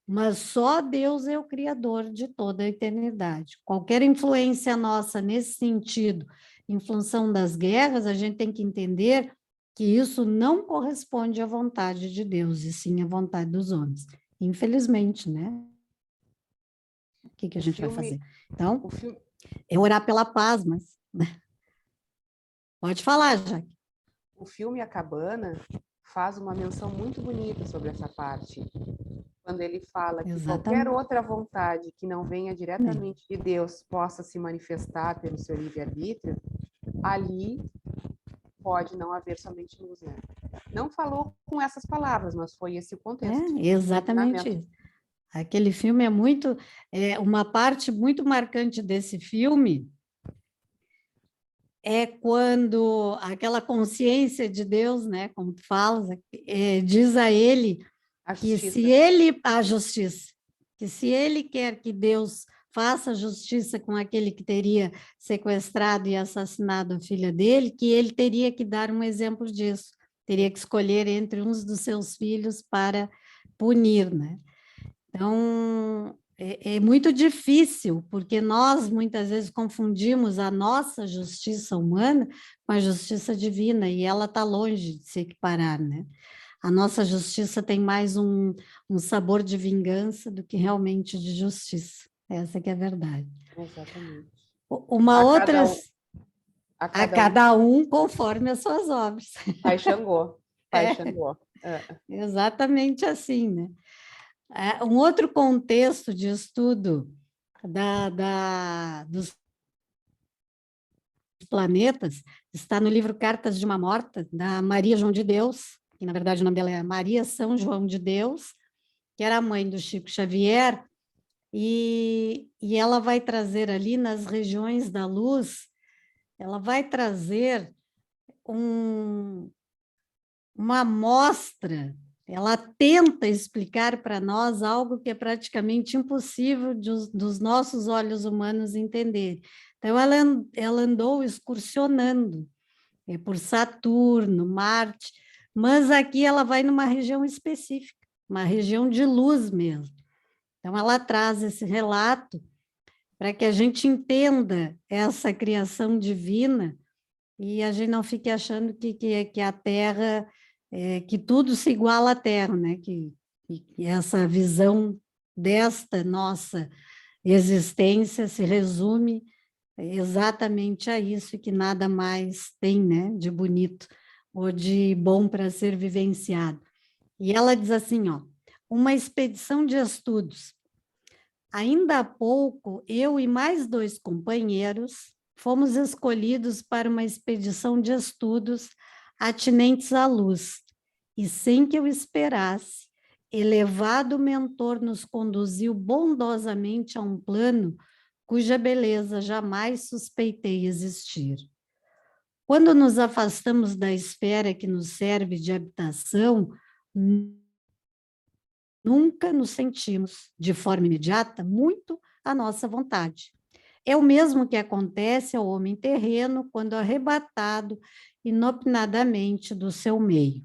mas só Deus é o criador de toda a eternidade. Qualquer influência nossa nesse sentido, em função das guerras, a gente tem que entender que isso não corresponde à vontade de Deus, e sim à vontade dos homens. Infelizmente, né? O que a gente vai fazer? Então, é orar pela paz, mas... Né? Pode falar, Jaque. O filme A Cabana faz uma menção muito bonita sobre essa parte, quando ele fala que qualquer outra vontade que não venha diretamente de Deus possa se manifestar pelo seu livre-arbítrio, ali pode não haver somente luz, né? Não falou com essas palavras, mas foi esse o contexto. Exatamente isso. Aquele filme uma parte muito marcante desse filme é quando aquela consciência de Deus, né, como tu falas, diz a ele A que justiça. a justiça, que se ele quer que Deus faça justiça com aquele que teria sequestrado e assassinado a filha dele, que ele teria que dar um exemplo disso, teria que escolher entre uns dos seus filhos para punir, né? Então, é muito difícil, porque nós muitas vezes confundimos a nossa justiça humana com a justiça divina, e ela está longe de se equiparar, né? A nossa justiça tem mais um sabor de vingança do que realmente de justiça. Essa que é a verdade. Exatamente. Uma A outra, cada um, a a cada um. cada um conforme as suas obras. Pai Xangô. Pai É. Xangô. Exatamente assim, né? Um outro contexto de estudo dos planetas está no livro Cartas de uma Morta, da Maria João de Deus, que na verdade o nome dela é Maria São João de Deus, que era a mãe do Chico Xavier, e ela vai trazer ali nas regiões da luz, ela vai trazer uma amostra, ela tenta explicar para nós algo que é praticamente impossível dos nossos olhos humanos entenderem. Então, ela andou excursionando por Saturno, Marte, mas aqui ela vai numa região específica, uma região de luz mesmo. Então, ela traz esse relato para que a gente entenda essa criação divina e a gente não fique achando que a Terra, que tudo se iguala à Terra, né? Que essa visão desta nossa existência se resume exatamente a isso, que nada mais tem, né, de bonito ou de bom para ser vivenciado. E ela diz assim, ó, uma expedição de estudos. Ainda há pouco, eu e mais 2 companheiros fomos escolhidos para uma expedição de estudos atinentes à luz, e sem que eu esperasse, elevado mentor nos conduziu bondosamente a um plano cuja beleza jamais suspeitei existir. Quando nos afastamos da esfera que nos serve de habitação, nunca nos sentimos, de forma imediata, muito à nossa vontade. É o mesmo que acontece ao homem terreno quando arrebatado inopinadamente do seu meio.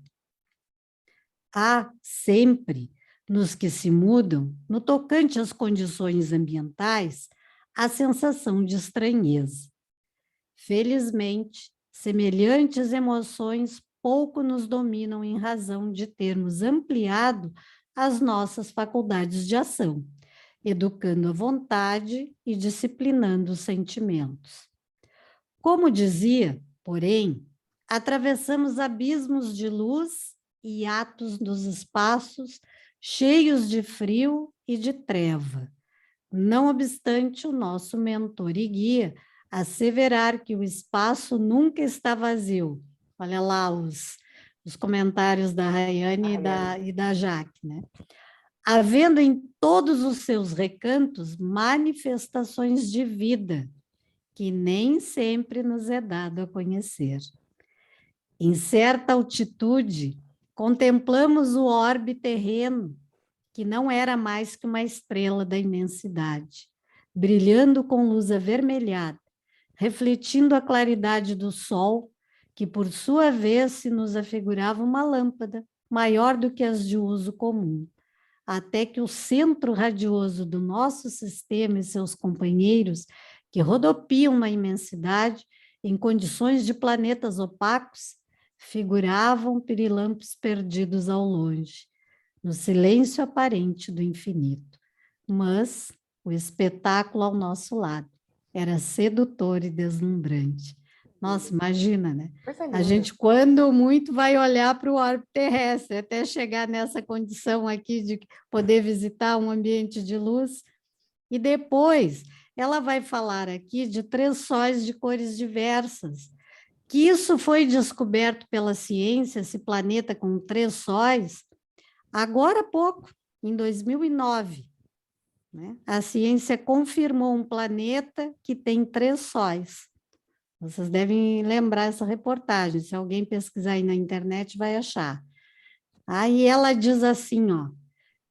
Há sempre, nos que se mudam, no tocante às condições ambientais, a sensação de estranheza. Felizmente, semelhantes emoções pouco nos dominam em razão de termos ampliado as nossas faculdades de ação, educando a vontade e disciplinando os sentimentos. Como dizia, porém, atravessamos abismos de luz e atos dos espaços cheios de frio e de treva. Não obstante o nosso mentor e guia asseverar que o espaço nunca está vazio. Olha lá os comentários da Rayane e da Jaque, né? Havendo em todos os seus recantos manifestações de vida, que nem sempre nos é dado a conhecer. Em certa altitude, contemplamos o orbe terreno, que não era mais que uma estrela da imensidade, brilhando com luz avermelhada, refletindo a claridade do sol, que por sua vez se nos afigurava uma lâmpada, maior do que as de uso comum, até que o centro radioso do nosso sistema e seus companheiros, que rodopiam na imensidade, em condições de planetas opacos, figuravam pirilampos perdidos ao longe, no silêncio aparente do infinito. Mas o espetáculo ao nosso lado era sedutor e deslumbrante. Nossa, imagina, né? A gente, quando muito, vai olhar para o orbe terrestre, até chegar nessa condição aqui de poder visitar um ambiente de luz. E depois, ela vai falar aqui de 3 sóis de cores diversas, que isso foi descoberto pela ciência, esse planeta com 3 sóis, agora há pouco, em 2009. né? A ciência confirmou um planeta que tem 3 sóis. Vocês devem lembrar essa reportagem, se alguém pesquisar aí na internet vai achar. Aí ela diz assim, ó,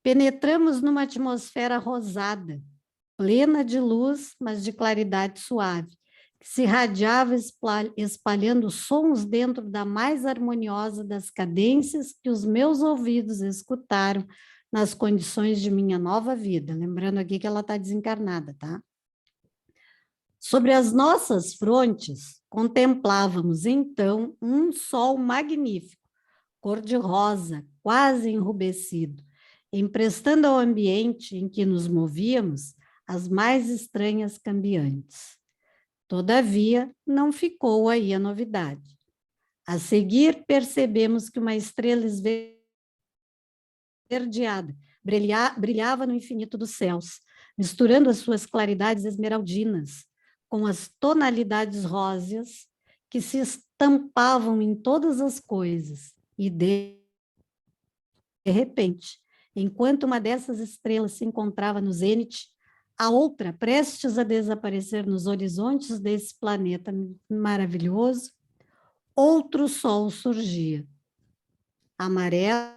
penetramos numa atmosfera rosada, plena de luz, mas de claridade suave, que se irradiava espalhando sons dentro da mais harmoniosa das cadências que os meus ouvidos escutaram nas condições de minha nova vida. Lembrando aqui que ela está desencarnada, tá? Sobre as nossas frontes, contemplávamos então um sol magnífico, cor-de-rosa, quase enrubescido, emprestando ao ambiente em que nos movíamos as mais estranhas cambiantes. Todavia, não ficou aí a novidade. A seguir, percebemos que uma estrela esverdeada brilhava no infinito dos céus, misturando as suas claridades esmeraldinas com as tonalidades róseas que se estampavam em todas as coisas. E, de repente, enquanto uma dessas estrelas se encontrava no zênite, a outra, prestes a desaparecer nos horizontes desse planeta maravilhoso, outro sol surgia. Amarelo,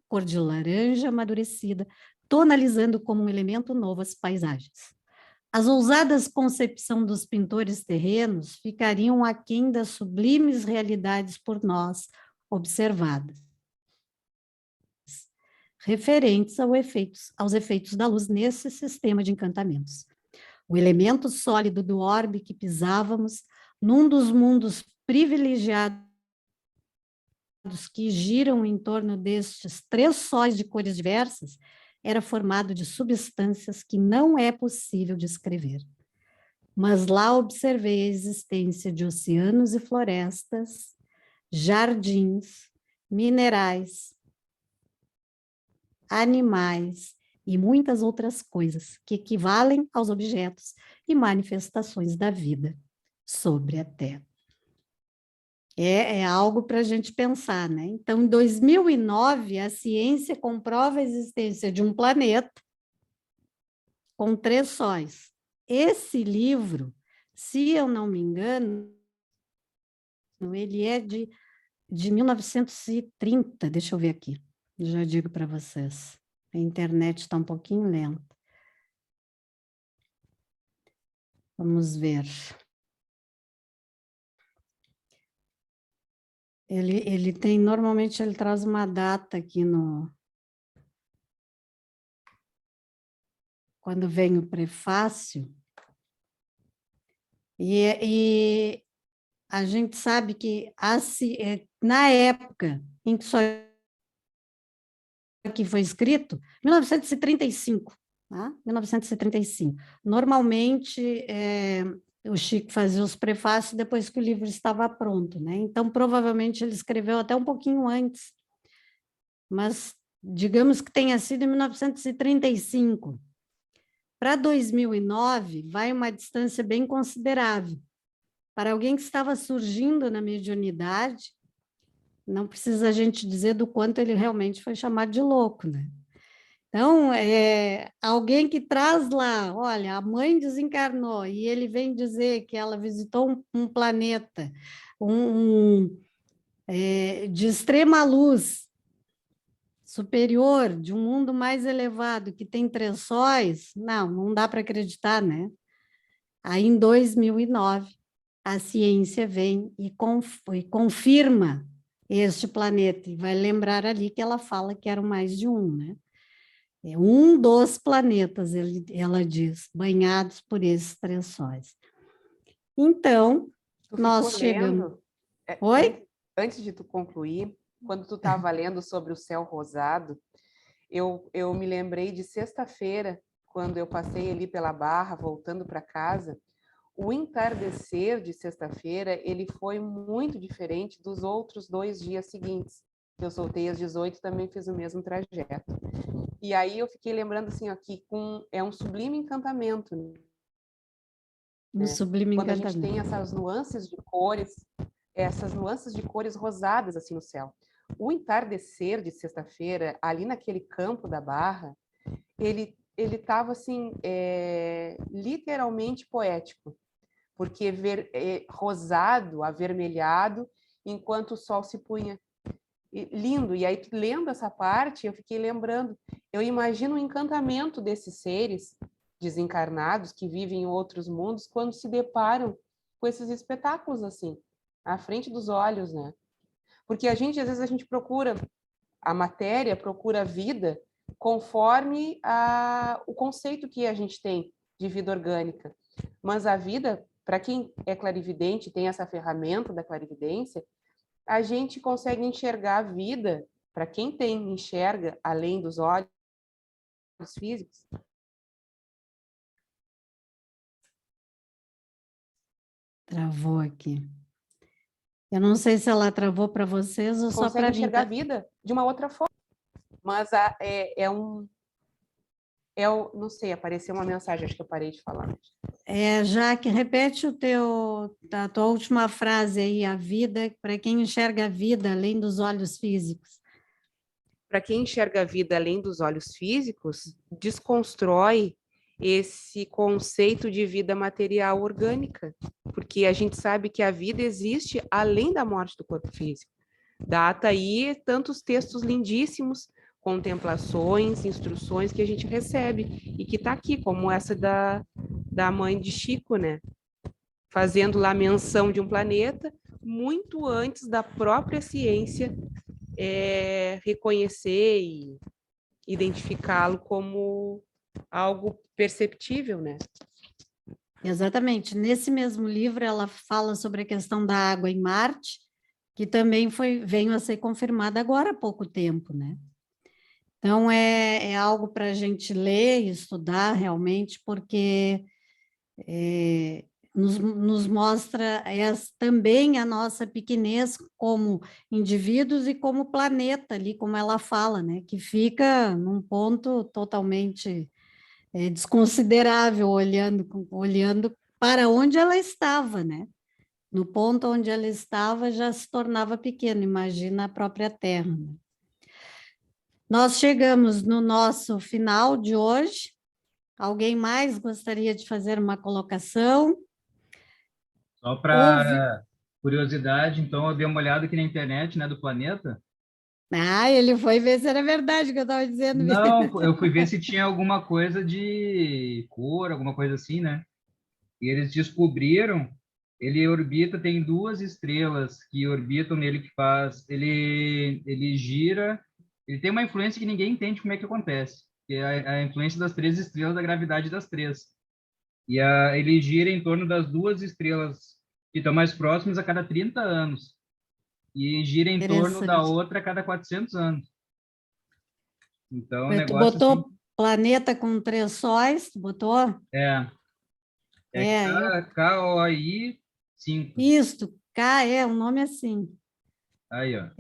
cor de laranja amadurecida, tonalizando como um elemento novo as paisagens. As ousadas concepções dos pintores terrenos ficariam aquém das sublimes realidades por nós observadas, referentes aos efeitos da luz nesse sistema de encantamentos. O elemento sólido do orbe que pisávamos, num dos mundos privilegiados que giram em torno destes 3 sóis de cores diversas, era formado de substâncias que não é possível descrever. Mas lá observei a existência de oceanos e florestas, jardins, minerais, animais e muitas outras coisas que equivalem aos objetos e manifestações da vida sobre a Terra. É algo para a gente pensar, né? Então, em 2009, a ciência comprova a existência de um planeta com 3 sóis. Esse livro, se eu não me engano, ele é de 1930, deixa eu ver aqui, já digo para vocês. A internet está um pouquinho lenta. Vamos ver. Ele tem, normalmente ele traz uma data aqui no... Quando vem o prefácio. E a gente sabe que na época em que isso aqui foi escrito, 1935, tá? 1935. Normalmente, o Chico fazia os prefácios depois que o livro estava pronto, né? Então, provavelmente, ele escreveu até um pouquinho antes, mas digamos que tenha sido em 1935. Para 2009, vai uma distância bem considerável. Para alguém que estava surgindo na mediunidade, não precisa a gente dizer do quanto ele realmente foi chamado de louco, né? Então, alguém que traz lá, olha, a mãe desencarnou e ele vem dizer que ela visitou um planeta de extrema luz, superior, de um mundo mais elevado, que tem 3 sóis, não dá para acreditar, né? Aí, em 2009, a ciência vem e confirma este planeta, e vai lembrar ali que ela fala que eram mais de um, né? É um dos planetas, ela diz, banhados por esses 3 sóis. Então, nós chegamos... Oi? Antes de tu concluir, quando tu estava lendo sobre o céu rosado, eu me lembrei de sexta-feira, quando eu passei ali pela Barra, voltando para casa. O entardecer de sexta-feira, ele foi muito diferente dos outros 2 dias seguintes. Eu soltei às 18, também fiz o mesmo trajeto. E aí eu fiquei lembrando assim, aqui é um sublime encantamento. Um sublime Quando encantamento. a gente tem essas nuances de cores rosadas assim no céu. O entardecer de sexta-feira, ali naquele campo da Barra, ele estava assim, literalmente poético, porque rosado, avermelhado, enquanto o sol se punha. Lindo. E aí, lendo essa parte, eu fiquei lembrando, eu imagino o encantamento desses seres desencarnados que vivem em outros mundos quando se deparam com esses espetáculos assim, à frente dos olhos, né? Porque às vezes a gente procura a matéria, procura a vida conforme o conceito que a gente tem de vida orgânica. Mas a vida, para quem é clarividente, tem essa ferramenta da clarividência, a gente consegue enxergar a vida, para quem enxerga além dos olhos físicos. Travou aqui. Eu não sei se ela travou para vocês ou só para mim. Consegue enxergar a vida de uma outra forma. Mas não sei, apareceu uma mensagem, acho que eu parei de falar. Jaque, repete a tua última frase aí, a vida, para quem enxerga a vida além dos olhos físicos. Para quem enxerga a vida além dos olhos físicos, desconstrói esse conceito de vida material orgânica, porque a gente sabe que a vida existe além da morte do corpo físico. Data aí tantos textos lindíssimos, contemplações, instruções que a gente recebe e que está aqui, como essa da mãe de Chico, né? Fazendo lá menção de um planeta muito antes da própria ciência reconhecer e identificá-lo como algo perceptível, né? Exatamente. Nesse mesmo livro, ela fala sobre a questão da água em Marte, que também veio a ser confirmada agora há pouco tempo, né? Então, é algo para a gente ler e estudar realmente, porque nos mostra também a nossa pequenez como indivíduos e como planeta ali, como ela fala, né? Que fica num ponto totalmente desconsiderável, olhando para onde ela estava, né? No ponto onde ela estava já se tornava pequeno, imagina a própria Terra. Né? Nós chegamos no nosso final de hoje. Alguém mais gostaria de fazer uma colocação? Só para curiosidade, então, eu dei uma olhada aqui na internet, né, do planeta. Ele foi ver se era verdade o que eu estava dizendo. Não, eu fui ver se tinha alguma coisa de cor, alguma coisa assim, né? E eles descobriram, ele orbita, tem duas estrelas que orbitam nele ele gira, ele tem uma influência que ninguém entende como é que acontece, que é a influência das três estrelas, da gravidade das três. E ele gira em torno das duas estrelas que estão mais próximas a cada 30 anos. E gira em torno da outra a cada 400 anos. Então, o Tu negócio botou assim, planeta com 3 sóis, tu botou? KOI 5. Isto, o nome é assim. Aí, ó.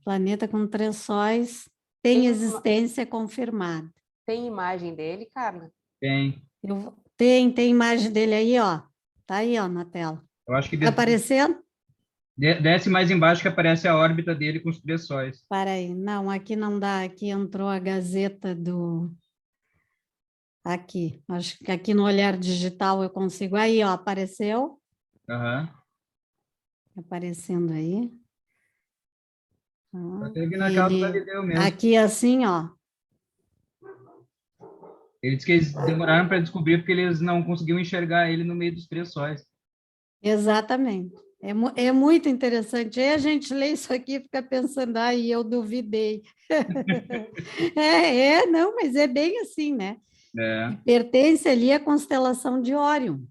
Planeta com 3 sóis, tem existência confirmada. Tem imagem dele, Carla? Tem. Tem imagem dele aí, ó. Tá aí, ó, na tela. Eu acho que tá aparecendo? Desce mais embaixo que aparece a órbita dele com os 3 sóis. Para aí, não, aqui não dá, aqui entrou a Gazeta do... Aqui, acho que aqui no Olhar Digital eu consigo... Aí, ó, apareceu. Aparecendo aí. Teve na casa do Galileu mesmo. Aqui assim, ó. Ele disse que eles demoraram para descobrir porque eles não conseguiam enxergar ele no meio dos 3 sóis. Exatamente. É muito interessante. Aí a gente lê isso aqui e fica pensando, eu duvidei. Não, mas é bem assim, né? Pertence ali à constelação de Órion.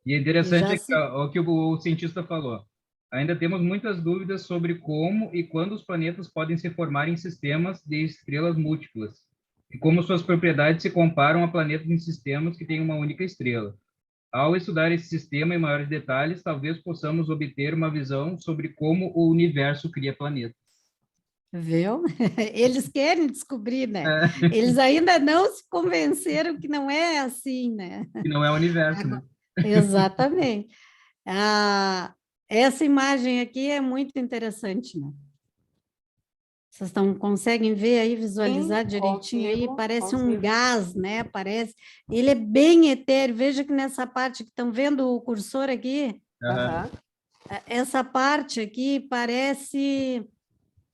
E é interessante o que o cientista falou. Ainda temos muitas dúvidas sobre como e quando os planetas podem se formar em sistemas de estrelas múltiplas, e como suas propriedades se comparam a planetas em sistemas que têm uma única estrela. Ao estudar esse sistema em maiores detalhes, talvez possamos obter uma visão sobre como o universo cria planetas. Viu? Eles querem descobrir, né? Eles ainda não se convenceram que não é assim, né? Que não é o universo, né? Exatamente. Essa imagem aqui é muito interessante, né? Vocês conseguem ver aí, visualizar Sim, direitinho aí? consigo, Parece um consigo. gás, né? Parece. Ele é bem etéreo. Veja que nessa parte que estão vendo o cursor aqui, Aham. essa parte aqui parece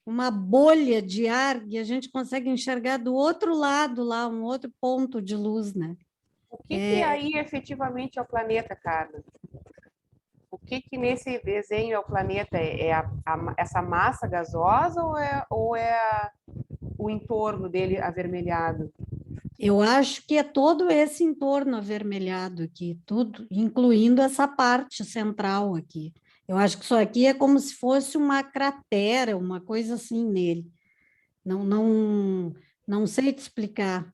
uma bolha de ar e a gente consegue enxergar do outro lado lá, um outro ponto de luz, né? O que aí efetivamente é o planeta, Carla? O que nesse desenho é o planeta? Essa massa gasosa ou é o entorno dele avermelhado? Eu acho que é todo esse entorno avermelhado aqui, tudo, incluindo essa parte central aqui. Eu acho que isso aqui é como se fosse uma cratera, uma coisa assim nele. Não sei te explicar.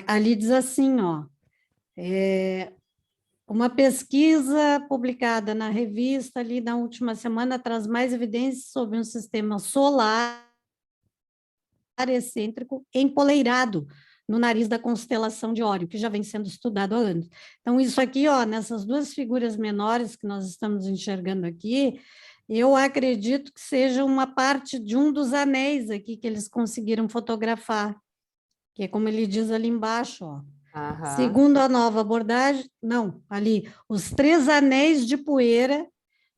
Ali diz assim, ó, uma pesquisa publicada na revista ali na última semana traz mais evidências sobre um sistema solar excêntrico empoleirado no nariz da constelação de Órion, que já vem sendo estudado há anos. Então, isso aqui, ó, nessas duas figuras menores que nós estamos enxergando aqui, eu acredito que seja uma parte de um dos anéis aqui que eles conseguiram fotografar, que é como ele diz ali embaixo, ó. Aham. Segundo a nova abordagem, não, ali, os 3 anéis de poeira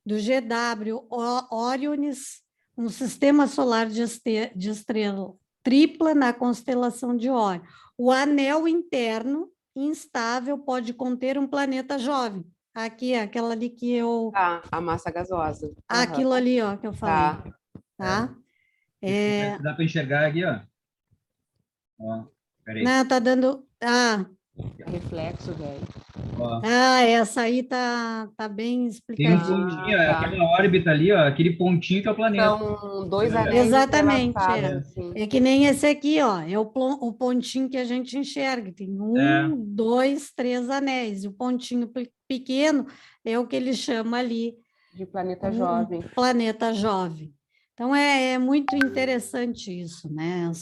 do GW Orionis, um sistema solar de estrela tripla na constelação de Órion. O anel interno instável pode conter um planeta jovem. Aqui, aquela ali que eu... Tá, a massa gasosa. Aham. Aquilo ali, ó, que eu falei. Tá. Tá? Dá para enxergar aqui, ó. Ó, peraí. Não, tá dando... Reflexo, velho. Ó. Essa aí tá bem Tem um explicadinho. pontinho, tá. aquela órbita ali, ó, aquele pontinho que é o planeta. São 2 É. anéis Exatamente, entrelaçados, assim. É que nem esse aqui, ó, é o pontinho que a gente enxerga, tem É. 1, 2, 3 anéis, e o pontinho pequeno é o que ele chama ali De planeta jovem. planeta jovem. Então, é muito interessante isso, né?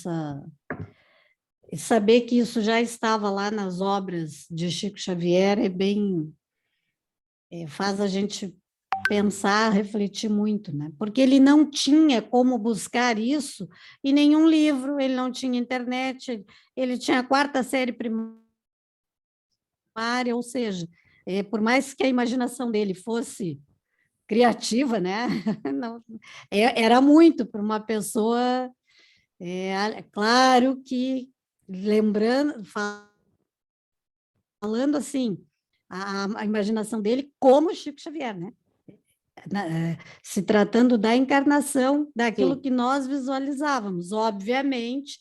E saber que isso já estava lá nas obras de Chico Xavier faz a gente pensar, refletir muito, né? Porque ele não tinha como buscar isso em nenhum livro, ele não tinha internet, ele tinha a 4ª série primária, ou seja, por mais que a imaginação dele fosse criativa, né? Não, era muito para uma pessoa, claro que lembrando, falando assim, a imaginação dele como Chico Xavier, né? Se tratando da encarnação daquilo Sim. que nós visualizávamos. Obviamente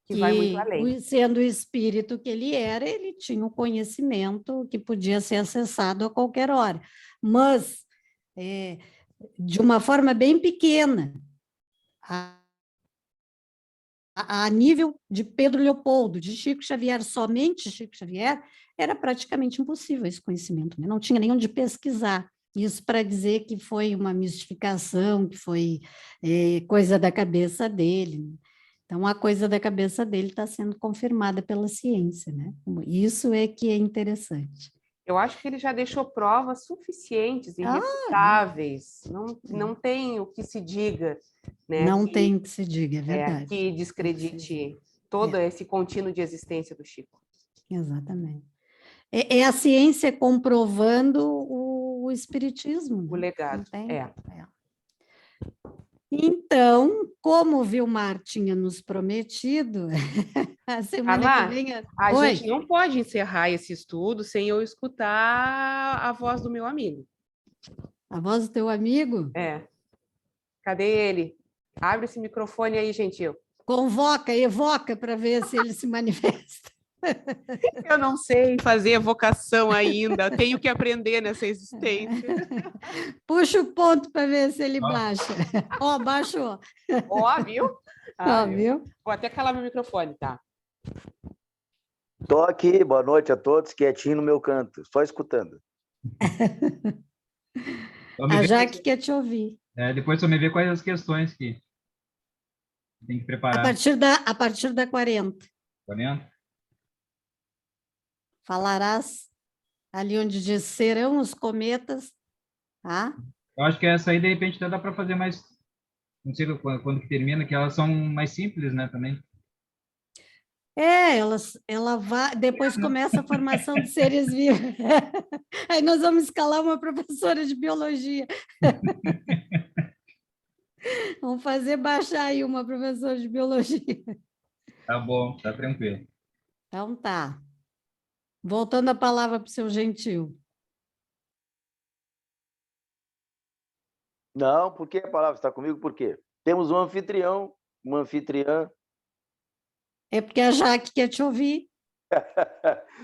Que vai muito além. sendo o espírito que ele era, ele tinha o conhecimento que podia ser acessado a qualquer hora. Mas, de uma forma bem pequena, a nível de Pedro Leopoldo, de Chico Xavier, somente Chico Xavier, era praticamente impossível esse conhecimento, né? Não tinha nem onde pesquisar. Isso para dizer que foi uma mistificação, que foi coisa da cabeça dele. Então, a coisa da cabeça dele está sendo confirmada pela ciência, né? Isso é que é interessante. Eu acho que ele já deixou provas suficientes, irrefutáveis. Não tem o que se diga, né? Não tem o que se diga, é verdade. Que descredite todo esse contínuo de existência do Chico. Exatamente. É a ciência comprovando o espiritismo. Né? O legado, Então, como o Vilmar tinha nos prometido, a semana que vem... A gente não pode encerrar esse estudo sem eu escutar a voz do meu amigo. A voz do teu amigo? Cadê ele? Abre esse microfone aí, gentil. Convoca, evoca para ver se ele se manifesta. Eu não sei fazer evocação ainda, tenho que aprender nessa existência. Puxa o ponto para ver se ele baixa. Ó, baixou. Ó, viu? Viu? Vou até calar meu microfone, tá? Tô aqui, boa noite a todos, quietinho no meu canto, só escutando. A Jaque quer te ouvir. Depois só me vê quais as questões que tem que preparar. A partir da 40. 40? Falarás ali onde diz serão os cometas, tá? Eu acho que essa aí, de repente, até dá para fazer mais, não sei quando que termina, que elas são mais simples, né, também. Ela vai, depois começa a formação de seres vivos. Aí nós vamos escalar uma professora de biologia. Vamos fazer baixar aí uma professora de biologia. Tá bom, tá tranquilo. Então tá. Voltando a palavra para o seu Gentil. Não, por que a palavra está comigo? Por quê? Temos um anfitrião, uma anfitriã. É porque a Jaque quer te ouvir.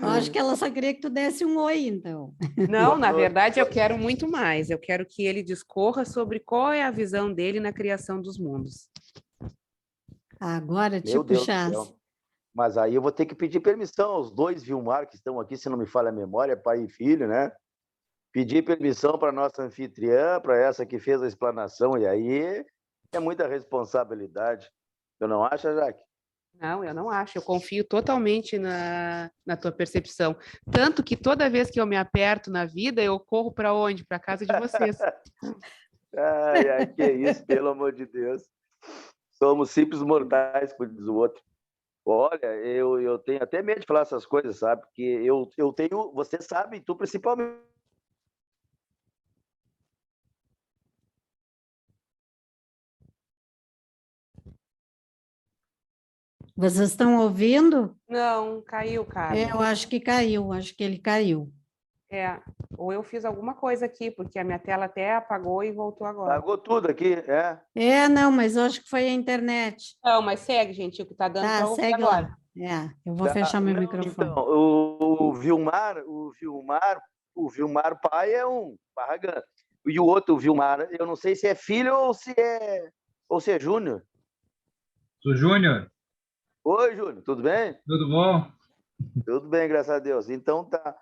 Eu acho que ela só queria que tu desse um oi, então. Não, Boa na noite. verdade, eu quero muito mais. Eu quero que ele discorra sobre qual é a visão dele na criação dos mundos. Agora te Meu Deus do puxasse. céu. Mas aí eu vou ter que pedir permissão aos dois Vilmar que estão aqui, se não me falha a memória, pai e filho, né? Pedir permissão para nossa anfitriã, para essa que fez a explanação, e aí é muita responsabilidade. Tu não acha, Jaque? Não, eu não acho. Eu confio totalmente na tua percepção. Tanto que toda vez que eu me aperto na vida, eu corro para onde? Para casa de vocês. Ai, ai, que isso, pelo amor de Deus. Somos simples mortais, como diz o outro. Olha, eu tenho até medo de falar essas coisas, sabe? Porque eu tenho, você sabe, tu principalmente. Vocês estão ouvindo? Não, caiu, Eu Carla. acho que caiu, acho que ele caiu. É, ou eu fiz alguma coisa aqui, porque a minha tela até apagou e voltou agora. Pagou tudo aqui, é. Não, mas eu acho que foi a internet. Não, mas segue, gente, que tá dando Tá, para ouvir segue agora. lá. Eu vou fechar meu Não, microfone. então, o Vilmar pai é um Barragã. E o outro, o Vilmar, eu não sei se é filho ou se é Júnior. Sou Júnior, Oi, Júnior, tudo bem? tudo bom? Tudo bem, graças a Deus. Então tá.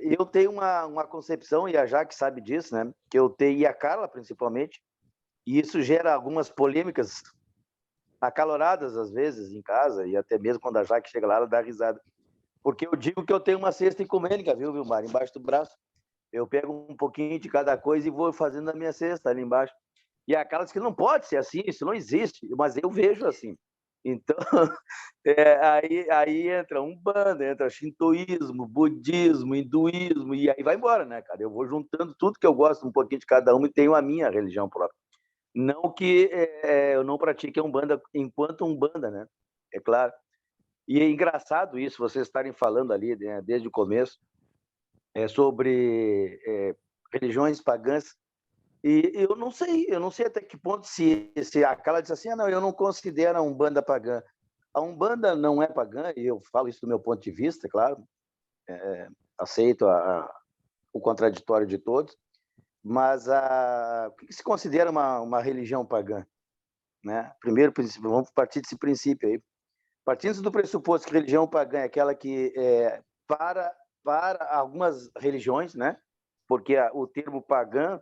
Eu tenho uma concepção, e a Jaque sabe disso, né? Que eu tenho, e a Carla principalmente, e isso gera algumas polêmicas acaloradas às vezes em casa, e até mesmo quando a Jaque chega lá, ela dá risada. Porque eu digo que eu tenho uma cesta ecumênica, viu, Vilmar? Embaixo do braço. Eu pego um pouquinho de cada coisa e vou fazendo a minha cesta ali embaixo. E a Carla diz que não pode ser assim, isso não existe, mas eu vejo assim. Então, aí entra Umbanda, entra shintoísmo, budismo, hinduísmo, e aí vai embora, né, cara? Eu vou juntando tudo que eu gosto, um pouquinho de cada um, e tenho a minha religião própria. Não que eu não pratique a Umbanda enquanto Umbanda, né? É claro. E é engraçado isso, vocês estarem falando ali, né, desde o começo, sobre religiões pagãs. E eu não sei até que ponto se a Carla diz assim, não, eu não considero a Umbanda pagã. A Umbanda não é pagã, e eu falo isso do meu ponto de vista, claro, aceito o contraditório de todos, mas o que se considera uma religião pagã? Né? Primeiro princípio, vamos partir desse princípio aí. Partindo do pressuposto que religião pagã é aquela que, para algumas religiões, né? Porque o termo pagã,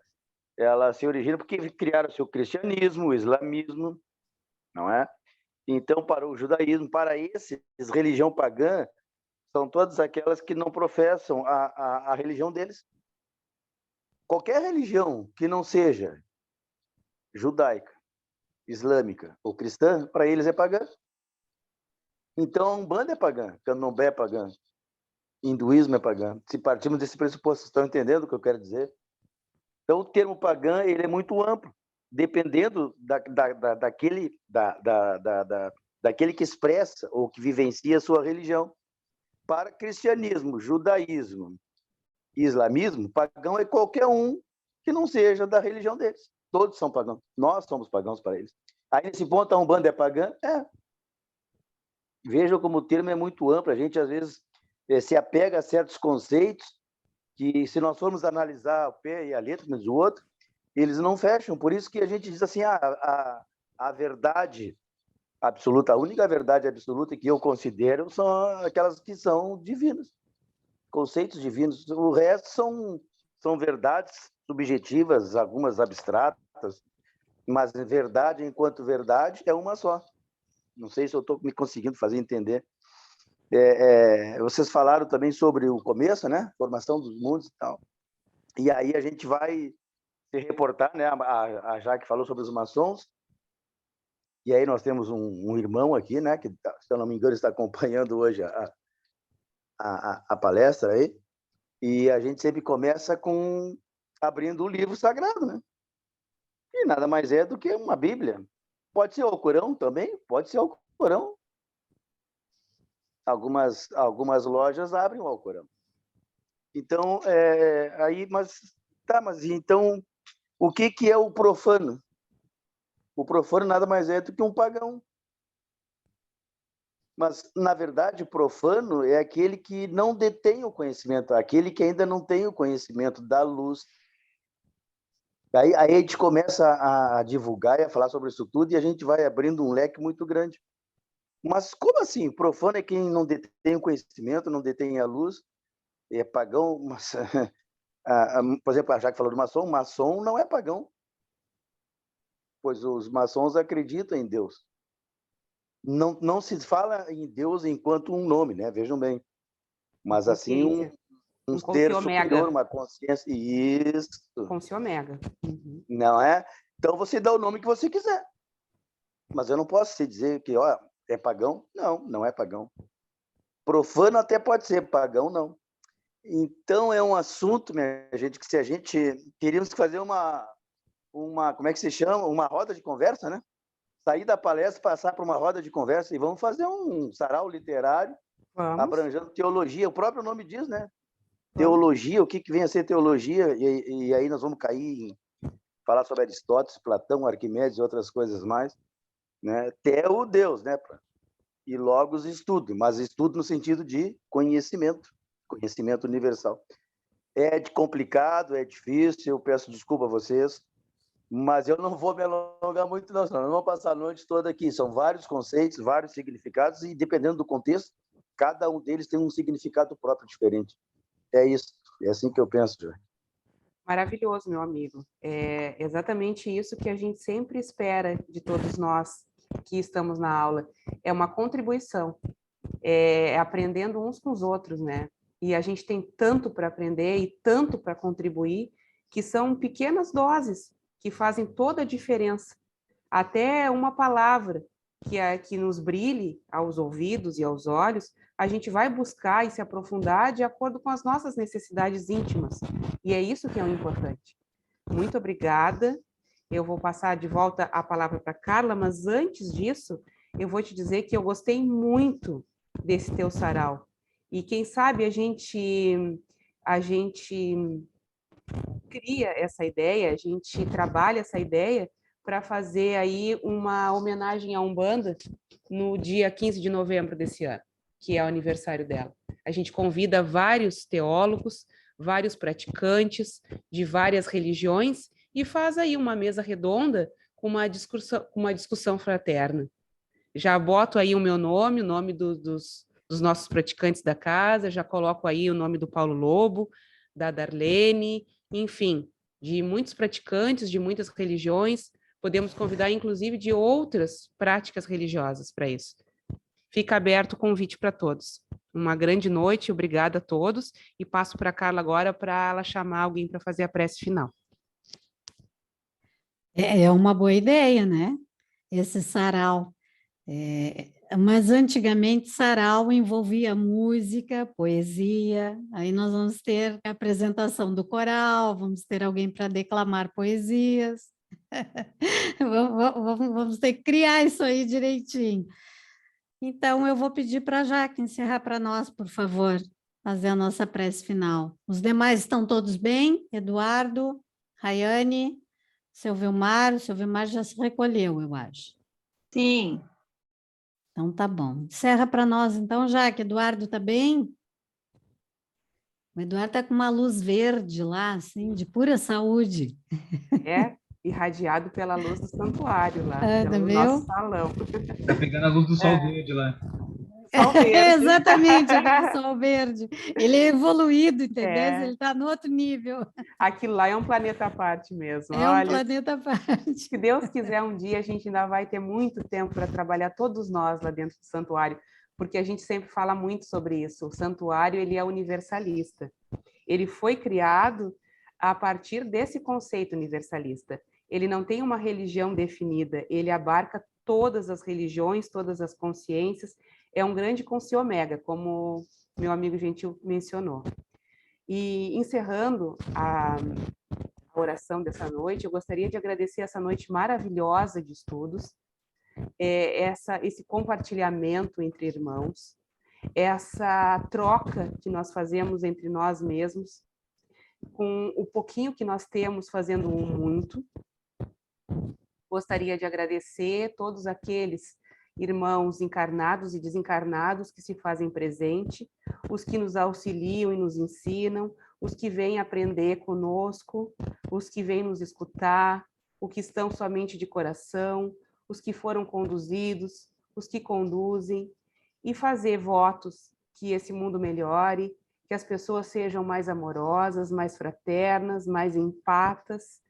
ela se origina porque criaram-se o cristianismo, o islamismo, não é? Então, para o judaísmo, para esses, religião pagã são todas aquelas que não professam a religião deles. Qualquer religião que não seja judaica, islâmica ou cristã, para eles é pagã. Então, a Umbanda é pagã, Candomblé é pagã, hinduísmo é pagã. Se partirmos desse pressuposto, vocês estão entendendo o que eu quero dizer? Então, o termo pagã ele é muito amplo, dependendo daquele que expressa ou que vivencia a sua religião. Para cristianismo, judaísmo e islamismo, pagão é qualquer um que não seja da religião deles. Todos são pagãos. Nós somos pagãos para eles. Aí, nesse ponto, a Umbanda é pagã? Vejam como o termo é muito amplo. A gente, às vezes, se apega a certos conceitos que, se nós formos analisar o pé e a letra um do outro, eles não fecham. Por isso que a gente diz assim, a verdade absoluta, a única verdade absoluta que eu considero são aquelas que são divinas, conceitos divinos. O resto são verdades subjetivas, algumas abstratas, mas verdade enquanto verdade é uma só. Não sei se eu estou me conseguindo fazer entender. Vocês falaram também sobre o começo, né? Formação dos mundos e tal. E aí a gente vai se reportar, né? A Jaque falou sobre os maçons, e aí nós temos um irmão aqui, né? Que, se eu não me engano, está acompanhando hoje a palestra aí, e a gente sempre começa com abrindo o livro sagrado, né? E nada mais é do que uma Bíblia. Pode ser o Alcorão também, pode ser o Alcorão. Algumas lojas abrem o Alcorão. Então, mas então, o que é o profano? O profano nada mais é do que um pagão. Mas, na verdade, o profano é aquele que não detém o conhecimento, aquele que ainda não tem o conhecimento da luz. Aí a gente começa a divulgar e a falar sobre isso tudo, e a gente vai abrindo um leque muito grande. Mas como assim? Profano é quem não detém o conhecimento, não detém a luz, é pagão. Mas, por exemplo, a Jaque falou do maçom não é pagão, pois os maçons acreditam em Deus. Não se fala em Deus enquanto um nome, né? Vejam bem. Mas assim, um ser superior, uma consciência. Isso. Consciência Omega. Uhum. Não é? Então você dá o nome que você quiser. Mas eu não posso te dizer que é pagão. Não é pagão. Profano até pode ser, pagão não. Então é um assunto, minha gente, que se a gente queríamos fazer uma como é que se chama? Uma roda de conversa, né? Sair da palestra, passar para uma roda de conversa e vamos fazer um sarau literário, abrangendo teologia. O próprio nome diz, né? Teologia, o que vem a ser teologia? E aí nós vamos cair em falar sobre Aristóteles, Platão, Arquimedes e outras coisas mais, né? Teo, Deus, né? E logos, estudo, mas estudo no sentido de conhecimento universal. É complicado, é difícil, eu peço desculpa a vocês, mas eu não vou me alongar muito, não vou passar a noite toda aqui. São vários conceitos, vários significados, e dependendo do contexto, cada um deles tem um significado próprio diferente. É isso, é assim que eu penso, Jorge. Maravilhoso, meu amigo. É exatamente isso que a gente sempre espera de todos nós que estamos na aula. É uma contribuição, aprendendo uns com os outros, né? E a gente tem tanto para aprender e tanto para contribuir, que são pequenas doses que fazem toda a diferença. Até uma palavra que nos brilhe aos ouvidos e aos olhos, a gente vai buscar e se aprofundar de acordo com as nossas necessidades íntimas. E é isso que é o importante. Muito obrigada. Eu vou passar de volta a palavra para Carla, mas antes disso, eu vou te dizer que eu gostei muito desse teu sarau. E quem sabe a gente cria essa ideia, a gente trabalha essa ideia para fazer aí uma homenagem à Umbanda no dia 15 de novembro desse ano, que é o aniversário dela. A gente convida vários teólogos, vários praticantes de várias religiões e faz aí uma mesa redonda com uma discussão fraterna. Já boto aí o meu nome, o nome dos nossos praticantes da casa, já coloco aí o nome do Paulo Lobo, da Darlene, enfim, de muitos praticantes, de muitas religiões. Podemos convidar, inclusive, de outras práticas religiosas para isso. Fica aberto o convite para todos. Uma grande noite, obrigada a todos, e passo para a Carla agora para ela chamar alguém para fazer a prece final. É uma boa ideia, né? Esse sarau. Mas antigamente sarau envolvia música, poesia, aí nós vamos ter a apresentação do coral, vamos ter alguém para declamar poesias. Vamos ter que criar isso aí direitinho. Então, eu vou pedir para a Jaque encerrar para nós, por favor, fazer a nossa prece final. Os demais estão todos bem? Eduardo, Rayane, seu Vilmar já se recolheu, eu acho. Sim. Então, tá bom. Encerra para nós, então, Jaque. Eduardo, tá bem? O Eduardo está com uma luz verde lá, assim, de pura saúde. Irradiado pela luz do santuário lá, pelo nosso salão. Tá pegando a luz do sol verde lá. Sol verde. Exatamente, aquele sol verde. Ele é evoluído, entendeu? Ele está no outro nível. Aquilo lá é um planeta à parte mesmo. Um planeta à parte. Se Deus quiser, um dia a gente ainda vai ter muito tempo para trabalhar, todos nós lá dentro do santuário, porque a gente sempre fala muito sobre isso. O santuário, ele é universalista. Ele foi criado a partir desse conceito universalista. Ele não tem uma religião definida, ele abarca todas as religiões, todas as consciências, é um grande consciomega, como meu amigo Gentil mencionou. E encerrando a oração dessa noite, eu gostaria de agradecer essa noite maravilhosa de estudos, esse compartilhamento entre irmãos, essa troca que nós fazemos entre nós mesmos, com o pouquinho que nós temos fazendo um muito. Gostaria de agradecer todos aqueles irmãos encarnados e desencarnados que se fazem presente, os que nos auxiliam e nos ensinam, os que vêm aprender conosco, os que vêm nos escutar, os que estão somente de coração, os que foram conduzidos, os que conduzem, e fazer votos que esse mundo melhore, que as pessoas sejam mais amorosas, mais fraternas, mais empatas,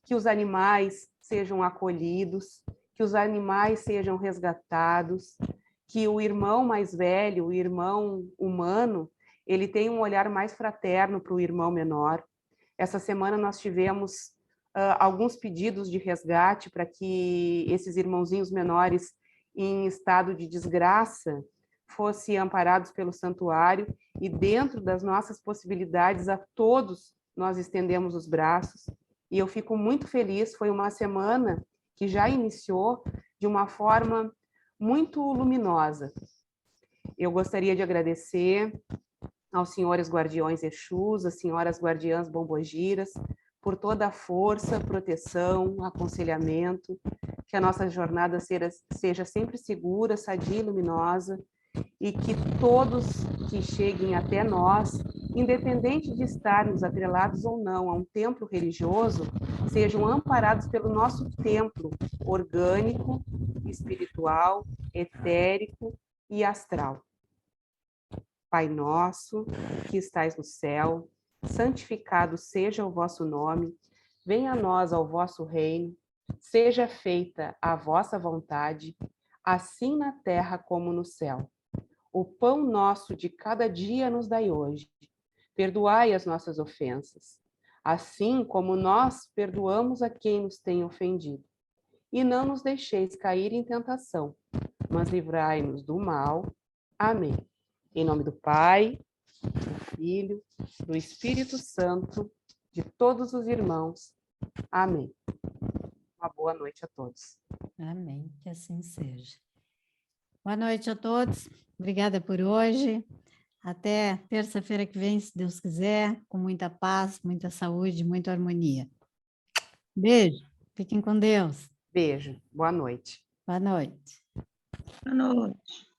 que os animais sejam acolhidos, que os animais sejam resgatados, que o irmão mais velho, o irmão humano, ele tenha um olhar mais fraterno para o irmão menor. Essa semana nós tivemos alguns pedidos de resgate para que esses irmãozinhos menores em estado de desgraça fossem amparados pelo santuário, e dentro das nossas possibilidades, a todos nós estendemos os braços, e eu fico muito feliz. Foi uma semana que já iniciou de uma forma muito luminosa. Eu gostaria de agradecer aos senhores guardiões Exus, às senhoras guardiãs Bombogiras, por toda a força, proteção, aconselhamento, que a nossa jornada seja sempre segura, sadia e luminosa, e que todos que cheguem até nós, independente de estarmos atrelados ou não a um templo religioso, sejam amparados pelo nosso templo orgânico, espiritual, etérico e astral. Pai nosso, que estais no céu, santificado seja o vosso nome, venha a nós ao vosso reino, seja feita a vossa vontade, assim na terra como no céu. O pão nosso de cada dia nos dai hoje. Perdoai as nossas ofensas, assim como nós perdoamos a quem nos tem ofendido. E não nos deixeis cair em tentação, mas livrai-nos do mal. Amém. Em nome do Pai, do Filho, do Espírito Santo, de todos os irmãos. Amém. Uma boa noite a todos. Amém, que assim seja. Boa noite a todos. Obrigada por hoje. Até terça-feira que vem, se Deus quiser, com muita paz, muita saúde, muita harmonia. Beijo. Fiquem com Deus. Beijo. Boa noite. Boa noite. Boa noite.